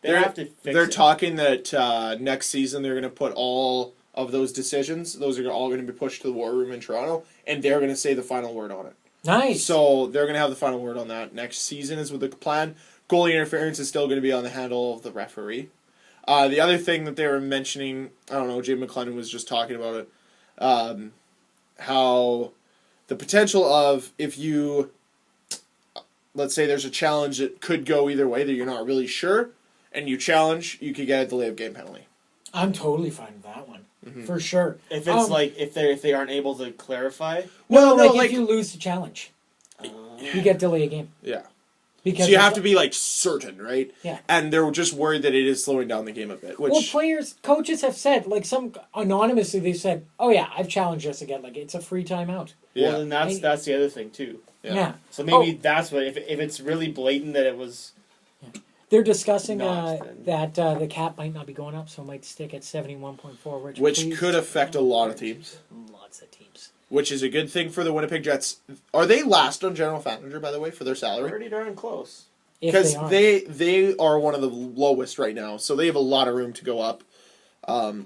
fix it. They're talking that next season they're going to put all of those decisions. Those are all going to be pushed to the war room in Toronto, and they're going to say the final word on it. Nice. So they're going to have the final word on that next season is with the plan. Goalie interference is still going to be on the handle of the referee. The other thing that they were mentioning, I don't know, Jay McClellan was just talking about it, how the potential of if you, let's say there's a challenge that could go either way that you're not really sure, and you challenge, you could get a delay of game penalty. I'm totally fine with that one. For sure. If it's if they aren't able to clarify. No, if you lose the challenge, you get delay a game. Yeah. Because so you have to be certain, right? Yeah. And they're just worried that it is slowing down the game a bit. Which coaches have said, some anonymously they've said, "Oh yeah, I've challenged us again. It's a free timeout." Yeah. Well, then that's the other thing too. Yeah. So maybe that's what if it's really blatant that it was. They're discussing that the cap might not be going up, so it might stick at 71.4, which could affect a lot of teams. Lots of teams. Which is a good thing for the Winnipeg Jets. Are they last on general manager, by the way, for their salary? Pretty darn close. Because they are one of the lowest right now, so they have a lot of room to go up.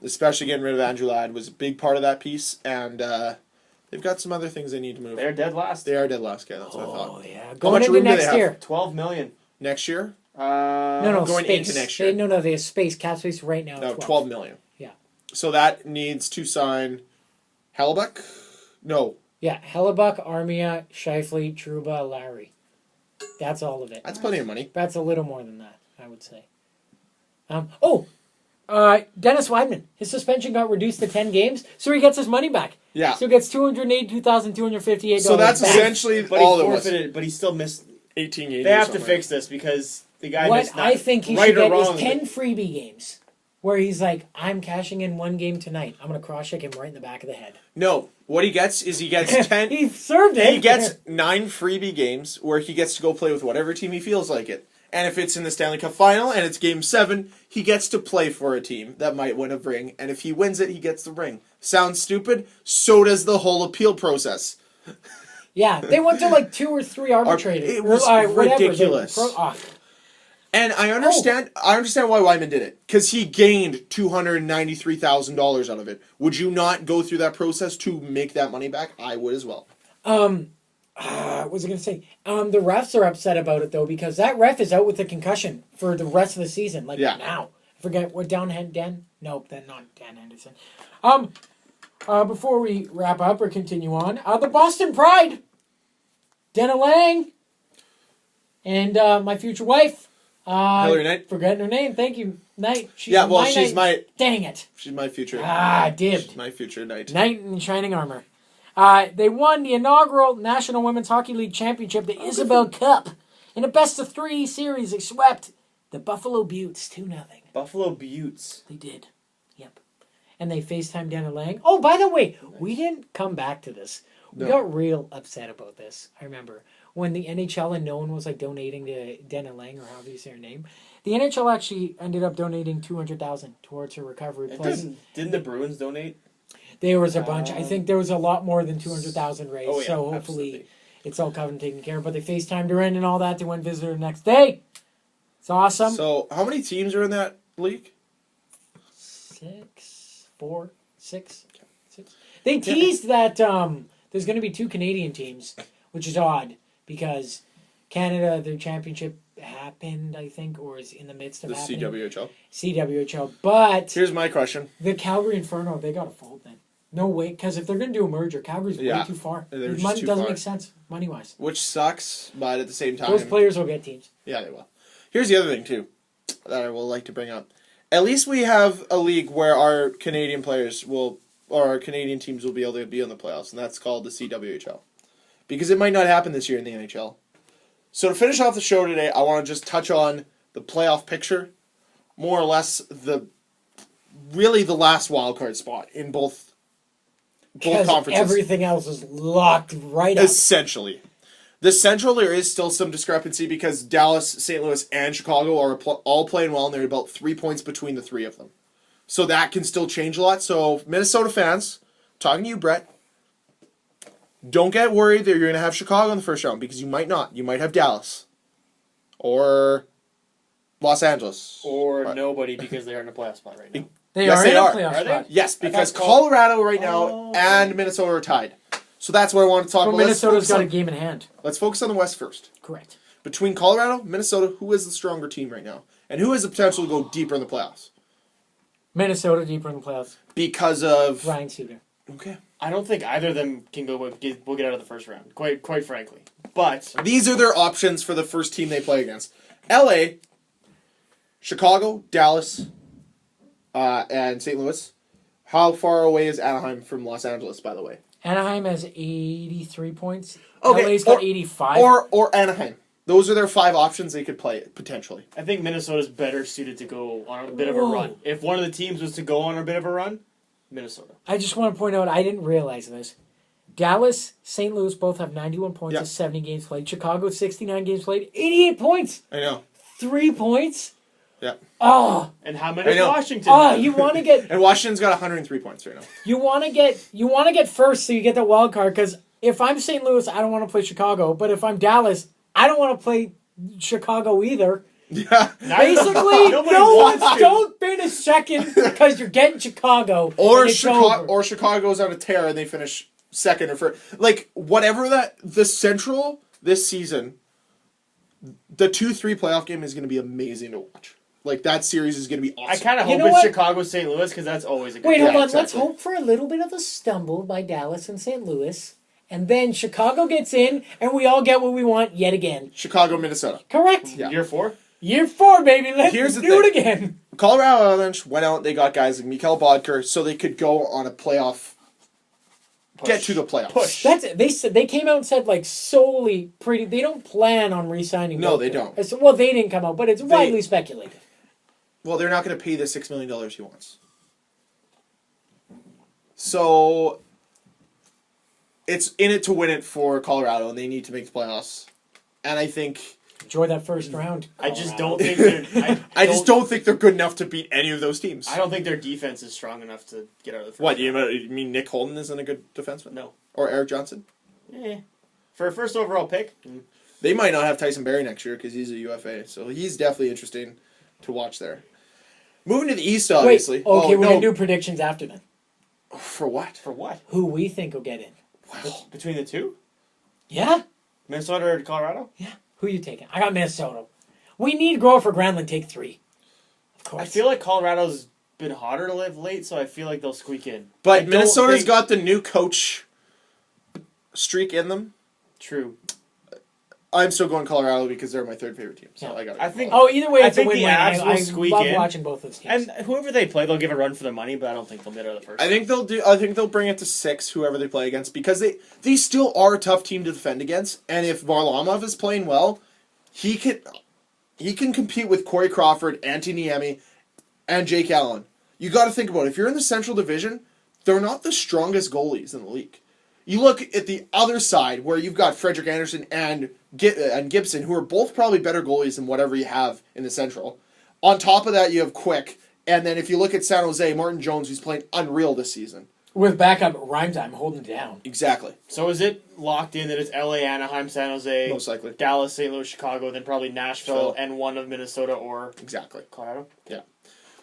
Especially getting rid of Andrew Ladd was a big part of that piece, and they've got some other things they need to move. They're dead last. They are dead last, that's what I thought. Oh yeah, going into next year. $12 million. Next year? No, going space. into next year. No, they have space, cap space right now. No, $12 million. Yeah. So that needs to sign Hellebuck? No. Yeah, Hellebuck, Armia, Scheifele, Trouba, Larry. That's all of it. That's plenty of money. That's a little more than that, I would say. Dennis Weidman. His suspension got reduced to 10 games, so he gets his money back. Yeah. So he gets $282,258. So that's back. essentially but all he it was. forfeited, but he still missed 18 games. They have to fix this because the guy missed What I think he right should or get wrong, is 10 freebie games. Where he's like, I'm cashing in one game tonight. I'm going to cross-check him right in the back of the head. No. What he gets is he gets 10... He served it. He gets 9 freebie games where he gets to go play with whatever team he feels like it. And if it's in the Stanley Cup Final and it's Game 7, he gets to play for a team that might win a ring. And if he wins it, he gets the ring. Sounds stupid? So does the whole appeal process. Yeah, they went to 2 or 3 arbitrators. It was ridiculous. And I understand why Wyman did it. Because he gained $293,000 out of it. Would you not go through that process to make that money back? I would as well. What was I going to say? The refs are upset about it, though, because that ref is out with a concussion for the rest of the season. Now. I forget what Dan? Nope, that's not Dan Henderson. Before we wrap up or continue on, the Boston Pride. Dana Lang. And my future wife. Hillary Knight. Forgetting her name. Thank you, Knight. She's my... Dang it. She's my future. Dibbed. She's my future Knight. Knight in shining armor. They won the inaugural National Women's Hockey League Championship, the Isabel Cup. In a best-of-3 series, they swept the Buffalo Buttes 2-0. Buffalo Buttes. They did. Yep. And they FaceTimed Dana Lang. Oh, by the way, we didn't come back to this. We got real upset about this. I remember when the NHL and no one was donating to Dana Lang, or however you say her name. The NHL actually ended up donating $200,000 towards her recovery. Plus, didn't the Bruins donate? There was a bunch. I think there was a lot more than $200,000 raised. Oh, yeah, so hopefully absolutely. It's all covered and taken care of. But they FaceTimed her in and all that. They went visit her the next day. It's awesome. So how many teams are in that league? 6. They teased that there's going to be 2 Canadian teams, which is odd because Canada, their championship happened, I think, or is in the midst of happening. CWHL. CWHL. But here's my question. The Calgary Inferno, they got to fold then. No way, because if they're going to do a merger, Calgary's way too far. Money doesn't make sense, money-wise. Which sucks, but at the same time... Those players will get teams. Yeah, they will. Here's the other thing, too, that I will like to bring up. At least we have a league where our Canadian players will... or our Canadian teams will be able to be in the playoffs, and that's called the CWHL. Because it might not happen this year in the NHL. So to finish off the show today, I want to just touch on the playoff picture. More or less, the last wildcard spot in both conferences. Everything else is locked right up. Essentially. The Central, there is still some discrepancy because Dallas, St. Louis, and Chicago are all playing well, and they're about 3 points between the 3 of them. So that can still change a lot. So, Minnesota fans, talking to you, Brett, don't get worried that you're going to have Chicago in the first round, because you might not. You might have Dallas. Or Los Angeles. Or nobody, because they are in a playoff spot right now. They are in a playoff spot. Yes, because Colorado right now and Minnesota are tied. So that's what I want to talk about. Minnesota's got a game in hand. Let's focus on the West first. Correct. Between Colorado, Minnesota, who is the stronger team right now? And who has the potential to go deeper in the playoffs? Minnesota deeper in the playoffs. Because of... Ryan Suter. Okay. I don't think either of them can will get out of the first round. Quite frankly, but These are their options for the first team they play against: L.A., Chicago, Dallas, and St. Louis. How far away is Anaheim from Los Angeles, by the way? Anaheim has 83 points. Okay, LA's got 85. Or Anaheim. Those are their 5 options they could play, potentially. I think Minnesota's better suited to go on a bit of a run. If one of the teams was to go on a bit of a run, Minnesota. I just want to point out, I didn't realize this. Dallas, St. Louis both have 91 points Yeah. and 70 games played. Chicago, 69 games played, 88 points. I know. 3 points. Yeah. Oh, And how many know. Washington? oh, you want to get And Washington's got 103 points right now. you want to get first so you get the wild card. Because if I'm St. Louis, I don't want to play Chicago. But if I'm Dallas, I don't want to play Chicago either. Yeah. Basically, Nobody wants to. don't finish second because you're getting Chicago. Or and it's over. Chicago goes on a tear and they finish second or first. Like, whatever the Central this season, the 2-3 playoff game is going to be amazing to watch. Like, that series is going to be awesome. I kind of hope know it's what? Chicago, St. Louis, because that's always a good. Wait, hold on. exactly. Let's hope for a little bit of a stumble by Dallas and St. Louis. And then Chicago gets in, and we all get what we want yet again. Chicago, Minnesota. Correct. Yeah. Year 4. Year 4, baby. Let's Here's the do thing. it again. Colorado Avalanche went out. They got guys like Mikhail Bodker so they could go on a playoff. Get to the playoffs. Push. That's it. They came out and said like solely pretty. They don't plan on re-signing. No, Bodker. they don't. Well, they didn't come out, but it's widely speculated. Well, they're not going to pay the $6 million he wants. So it's in it to win it for Colorado, and they need to make the playoffs. And I think Enjoy that first round. I just Colorado. don't think they're. I just don't think they're good enough to beat any of those teams. I don't think their defense is strong enough to get out of the first. What round. you mean? Nick Holden isn't a good defenseman? No. Or Eric Johnson? For a first overall pick. They might not have Tyson Barrie next year because he's a UFA, so he's definitely interesting to watch there. Moving to the East, obviously. Wait, okay, we're no. gonna do predictions after then. For what? For what? Who we think will get in? Wow. Between the two, Yeah, Minnesota or Colorado. yeah. Who you taking? I got Minnesota. We need Grover for Granlund. Take 3. Of course. I feel like Colorado's been hotter to live late, so I feel like they'll squeak in. I But don't Minnesota's think- got the new coach streak in them. True. I'm still going Colorado because they're my 3rd favorite team. So Yeah. I got it. I think- Oh, either way, I it's a think the win-win. Avs will I squeak love in. watching both those teams. And whoever they play, they'll give a run for their money, but I don't think they'll get out of the first. I think they'll bring it to 6, whoever they play against, because they still are a tough team to defend against. And if Varlamov is playing well, he can compete with Corey Crawford, Antti Niemi, and Jake Allen. You got to think about it. If you're in the Central Division, they're not the strongest goalies in the league. You look at the other side where you've got Frederick Anderson and Gibson, who are both probably better goalies than whatever you have in the Central. On top of that, you have Quick. And then if you look at San Jose, Martin Jones, who's playing unreal this season. With backup rhyme time holding it down. Exactly. So is it locked in that it's LA, Anaheim, San Jose, Most likely. Dallas, St. Louis, Chicago, then probably Nashville, Phil. and one of Minnesota or Exactly. Colorado? Yeah.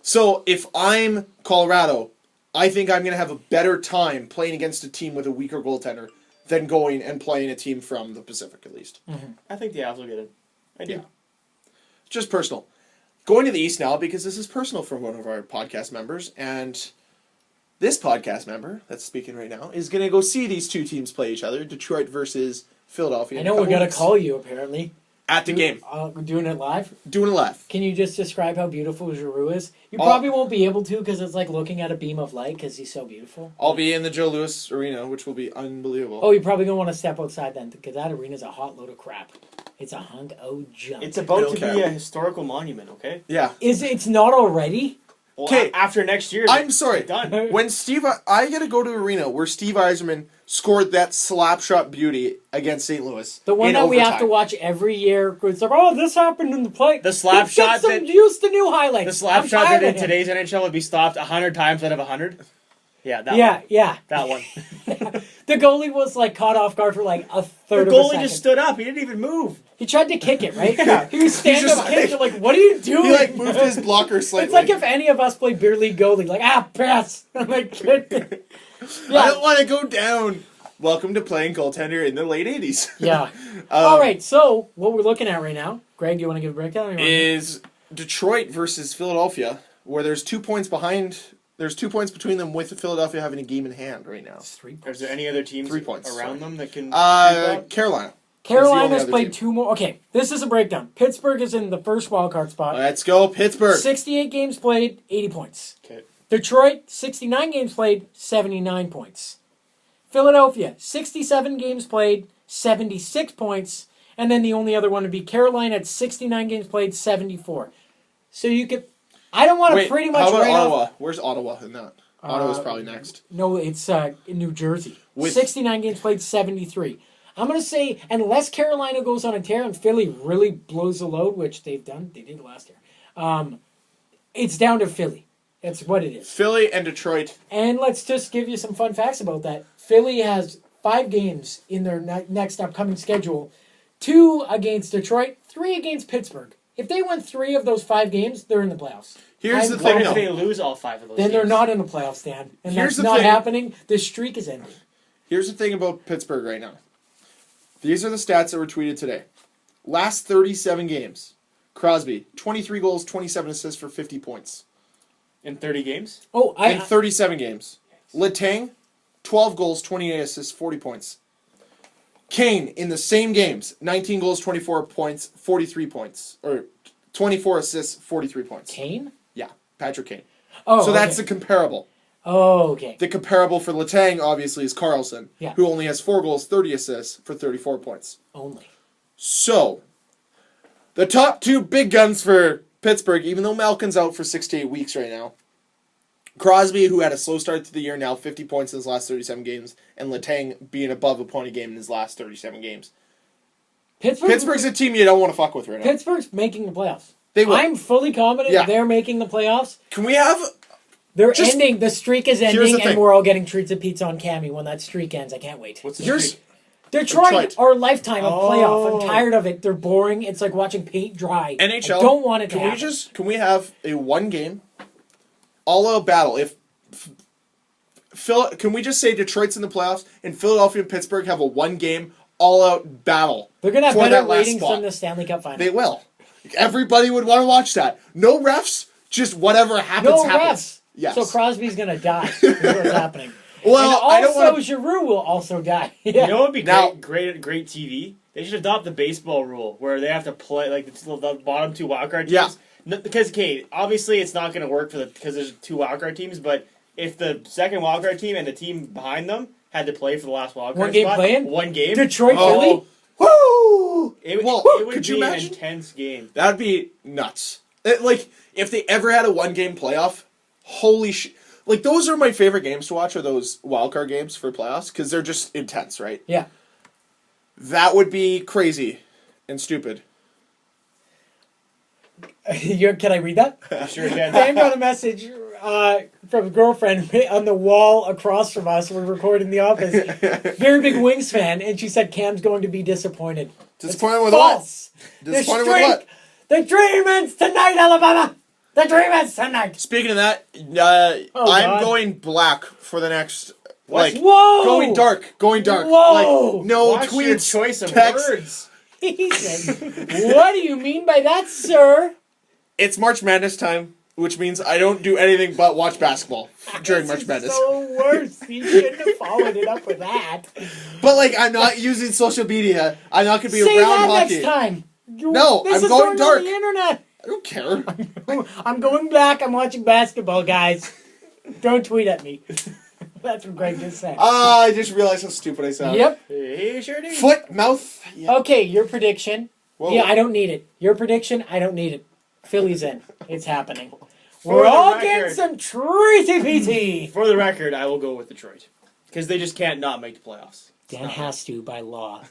So if I'm Colorado, I think I'm going to have a better time playing against a team with a weaker goaltender than going and playing a team from the Pacific, at least. I think the Avs will get it. I do. Yeah. Just personal. Going to the East now, because this is personal for one of our podcast members, and this podcast member that's speaking right now is going to go see these two teams play each other, Detroit versus Philadelphia. I know we're gonna call you apparently. At the game. We're doing it live. Doing a laugh. Can you just describe how beautiful Giroux is? You Oh. probably won't be able to because it's like looking at a beam of light because he's so beautiful. I'll be in the Joe Louis Arena, which will be unbelievable. Oh, you're probably gonna want to step outside then because that arena's a hot load of crap. It's a hunk of junk. It's about don't to care. be a historical monument, okay? Yeah. It's not already? Well, 'Kay. after next year, I'm sorry. done. When I got to go to the arena where Steve Yzerman scored that slap shot beauty against St. Louis. The one in that we have overtime. to watch every year. It's like, oh, this happened in the play. The slap shot Some, that- use the new highlights. The slap I'm shot tired that of in him. today's NHL would be stopped 100 times out of 100. Yeah, that Yeah, one. yeah. That one. The goalie was like caught off guard for like a The third of a goalie second. just stood up. He didn't even move. He tried to kick it, right? Yeah. He was standing just up kicking. Like, what are you doing? He like moved his blocker slightly. It's like if any of us played beer league goalie, like pass. I'm like, I don't want to go down. Welcome to playing goaltender in the late 80s. yeah. All right. So what we're looking at right now, Greg, do you want to give a breakdown? Or you wanna- Is Detroit versus Philadelphia, where there's 2 points behind There's 2 points between them with Philadelphia having a game in hand right now. It's 3 Is points. there any other teams 3 points, around sorry. them that can? Carolina. Carolina's other played team. 2 more. Okay, this is a breakdown. Pittsburgh is in the first wildcard spot. Let's go, Pittsburgh. 68 games played, 80 points. Okay. Detroit, 69 games played, 79 points. Philadelphia, 67 games played, 76 points. And then the only other one would be Carolina at 69 games played, 74. So you could... I don't want to pretty much how about write Ottawa? off... Where's Ottawa in that? Ottawa's probably next. No, it's in New Jersey. With- 69 games played, 73. I'm going to say, unless Carolina goes on a tear and Philly really blows the load, which they've done, they did last year, it's down to Philly. That's what it is. Philly and Detroit. And let's just give you some fun facts about that. Philly has 5 games in their next upcoming schedule. 2 against Detroit, 3 against Pittsburgh. If they win 3 of those 5 games, they're in the playoffs. Here's the What thing, if though. they lose all 5 of those? Then they're games? not in the playoffs, Dan. And Here's that's the not thing. happening. The streak is ending. Here's the thing about Pittsburgh right now. These are the stats that were tweeted today. Last 37 games. Crosby, 23 goals, 27 assists for 50 points. in 30 games. Oh, In 37 games. Letang, 12 goals, 28 assists, 40 points. Kane, in the same games, 19 goals, 24 points, 43 points. Or 24 assists, 43 points. Kane? Yeah, Patrick Kane. Oh, So that's the okay. comparable. Oh, okay. The comparable for Letang, obviously, is Carlson, Yeah. who only has 4 goals, 30 assists for 34 points. Only. So, the top 2 big guns for Pittsburgh, even though Malkin's out for 6 to 8 weeks right now. Crosby, who had a slow start to the year, now 50 points in his last 37 games, and Letang being above a point a game in his last 37 games. Pittsburgh's a team you don't want to fuck with right now. Pittsburgh's making the playoffs. They will. I'm fully confident Yeah. they're making the playoffs. Can we have... They're Just- ending. The streak is Here's ending, the and thing. we're all getting treats of pizza on Cammy when that streak ends. I can't wait. What's the Here's... streak? Detroit or a lifetime of playoff. Oh. I'm tired of it. They're boring. It's like watching paint dry. NHL, I don't want it to can happen. can we have a 1-game all-out battle? Can we just say Detroit's in the playoffs and Philadelphia and Pittsburgh have a 1-game all-out battle? They're going to have for better that last ratings spot? than the Stanley Cup Final. They will. Everybody would want to watch that. No refs, just whatever happens, No happens. refs. Yes. So Crosby's going to die. Is what's happening. Well, and I don't also wanna- Giroux will also die. You Yeah. know what would be Now- great TV? They should adopt the baseball rule where they have to play like the bottom 2 wildcard teams. Yeah. Because obviously it's not going to work because there's 2 wildcard teams. But if the second wildcard team and the team behind them had to play for the last wildcard One game spot, playing? 1 game, Detroit, Oh. Philly? Woo! it Well, would could be you an imagine? intense game. That'd be nuts. If they ever had a 1-game playoff, holy shit. Like, those are my favorite games to watch, are those wildcard games for playoffs, because they're just intense, right? Yeah. That would be crazy and stupid. Can I read that? You sure can. Dan got a message from a girlfriend on the wall across from us. We're recording the office. Very big Wings fan, and she said Cam's going to be disappointed. Disappointed with False. what? Disappointed with what? The dream ends tonight, Alabama. The dream ends tonight. Speaking of that, Oh, I'm God. going black for the next... What? Like, Whoa. Going dark. Whoa. Like, no Watch your tweets, choice of texts. words. He said, "What do you mean by that, sir?" It's March Madness time, which means I don't do anything but watch basketball during This March is Madness. so worse. You shouldn't have followed it up with that. But, like, I'm not using social media. I'm not going to be Say around that hockey. next time. No, this I'm is going dark. on the internet. I don't care. I'm going black. I'm watching basketball, guys. Don't tweet at me. That's what Greg just said. I just realized how stupid I sound. Yep. You sure do. Foot, mouth. Yeah. Okay, your prediction. Whoa. Yeah, I don't need it. Your prediction, I don't need it. Philly's in. It's happening. For We're the all record. getting some treaty PT. For the record, I will go with Detroit because they just can't not make the playoffs. Dan has to by law.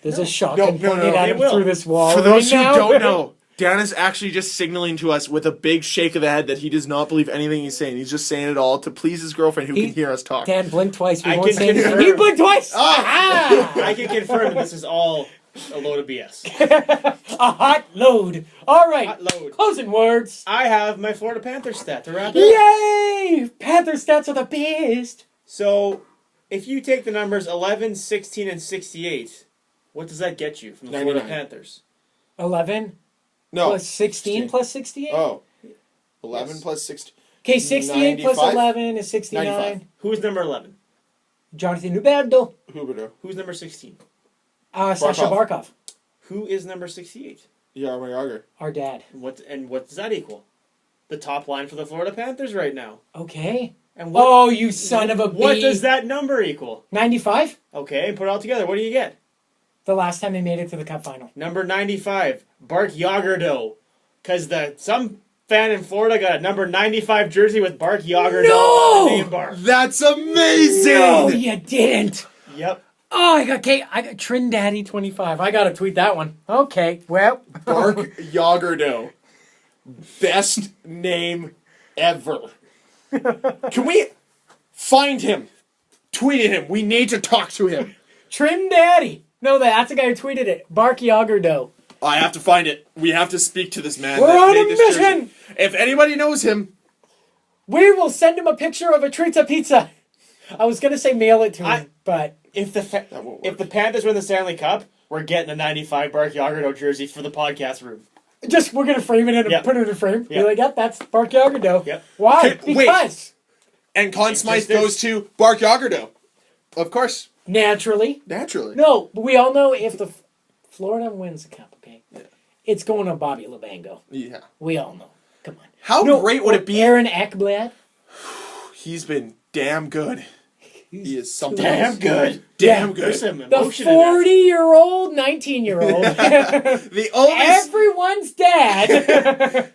There's a shotgun No, pointed at they him will. through this wall. For those right who now. don't know, Dan is actually just signaling to us with a big shake of the head that he does not believe anything he's saying. He's just saying it all to please his girlfriend who He- can hear us talk. Dan, blink twice. We I won't can say anything. confirm. You blink twice. Ah! I can confirm that this is all a load of BS. A hot load. All right. Hot load. Closing words. I have my Florida Panthers stat to wrap it up. Yay! Panther stats are the best. So, if you take the numbers 11, 16, and 68, what does that get you from the Florida 99. Panthers? 11 No. plus 16 plus 68? Oh. 11 Yes. plus 16. Okay, 68 plus 95? 11 is 69. 95. Who's number 11? Jonathan Huberdeau. Huberdeau. Who's number 16? Sasha Barkov. Who is number 68? Jaromir Jagr. Our dad. What does that equal? The top line for the Florida Panthers right now. Okay. And what, Oh, you son of a bee. What does that number equal? 95? Okay, and put it all together. What do you get? The last time they made it to the Cup final. Number 95, Barkagrdeau. Because some fan in Florida got a number 95 jersey with Barkagrdeau on the name bar. That's amazing! No, you didn't. Yep. Oh, I got Trindaddy 25. I got to tweet that one. Okay, well. Barkagrdeau. Best name ever. Can we find him? Tweet at him. We need to talk to him. Trindaddy. No, that's the guy who tweeted it. Barkagrdeau. I have to find it. We have to speak to this man. We're that on made a this mission! jersey. If anybody knows him, We will send him a picture of a Trizza pizza. I was going to say mail it to him, but... If the that won't work. if the Panthers win the Stanley Cup, we're getting a 95 Barkagrdeau jersey for the podcast room. We're going to frame it and put it in a frame. Be like, yep, that's Barkagrdeau. Yep. Why? Okay, wait. Because... And Conn It Smythe just is. goes to Barkagrdeau. Of course. Naturally. Naturally. No, but we all know if the Florida wins the Cup, okay? Yeah. It's going to Bobby Labango. Yeah. We all know. Come on. How great would it be? Aaron Ekblad. He's been damn good. He is something Damn else. good. Damn There's good. some The emotion in that. 40-year-old, 19-year-old. The only Everyone's dad.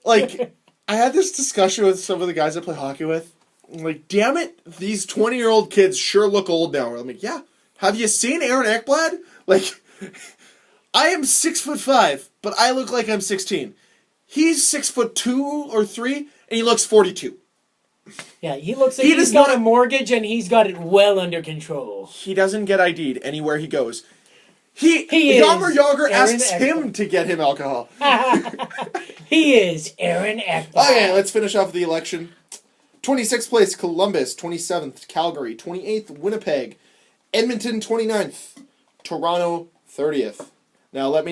like I had this discussion with some of the guys I play hockey with. I'm like, damn it, these 20-year-old kids sure look old now. I'm like, yeah. Have you seen Aaron Ekblad? Like, I am 6'5", but I look like I'm 16. He's 6'2" or 3", and he looks 42. Yeah, he looks like He he's does got not- a mortgage and he's got it well under control. He doesn't get ID'd anywhere he goes. He is Jaromir Jagr Aaron asks Ekblad. him to get him alcohol. He is Aaron Ekblad. Okay, let's finish off the election. 26th place, Columbus. 27th, Calgary. 28th, Winnipeg. Edmonton, 29th. Toronto, 30th. Now, let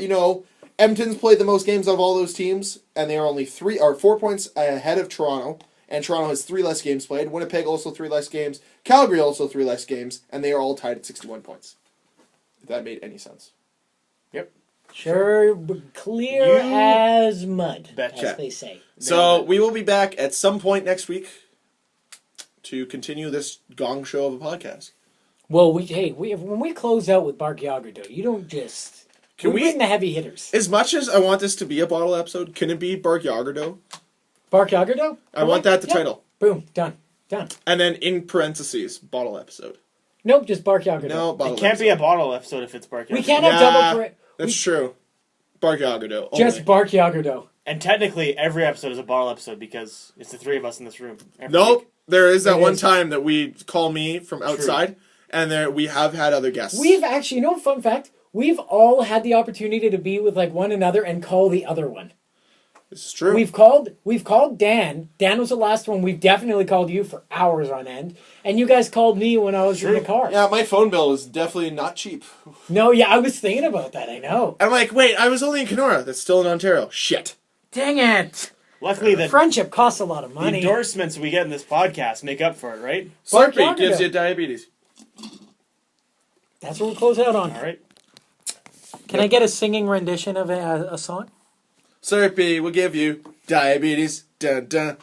you know, Edmonton's played the most games of all those teams, and they are only 4 points ahead of Toronto. And Toronto has 3 less games played. Winnipeg also 3 less games. Calgary also 3 less games, and they are all tied at 61 points. If that made any sense. Yep. Sure, clear as mud, Betcha. as they say. So we will be back at some point next week to continue this gong show of a podcast. Well, when we close out with Barkagrdeau, you don't just... Can we bring the heavy hitters. As much as I want this to be a bottle episode, can it be Barkagrdeau? Barkagrdeau? I want that the title. Boom, done. And then in parentheses, bottle episode. Nope, just Barkagrdeau. No, bottle It can't be episode. a bottle episode if it's Barkagrdeau. We can't have double... That's true. Barkagrdeau. Just Barkagrdeau. And technically, every episode is a bottle episode because it's the 3 of us in this room. every Nope. week. There is that It one is. time that we call me from outside, and we have had other guests. We've actually, fun fact, we've all had the opportunity to be with one another and call the other one. This is true. We've called Dan. Dan was the last one. We've definitely called you for hours on end. And you guys called me when I was in the car. Yeah, my phone bill is definitely not cheap. No, yeah, I was thinking about that. I know. I'm like, wait, I was only in Kenora. That's still in Ontario. Shit. Dang it. Luckily, the Friendship costs a lot of the money. endorsements we get in this podcast make up for it, right? Slurpee Barkagrdeau. gives you diabetes. That's what we'll close out on. All right. Can I get a singing rendition of a song? Slurpee will give you diabetes. Dun dun.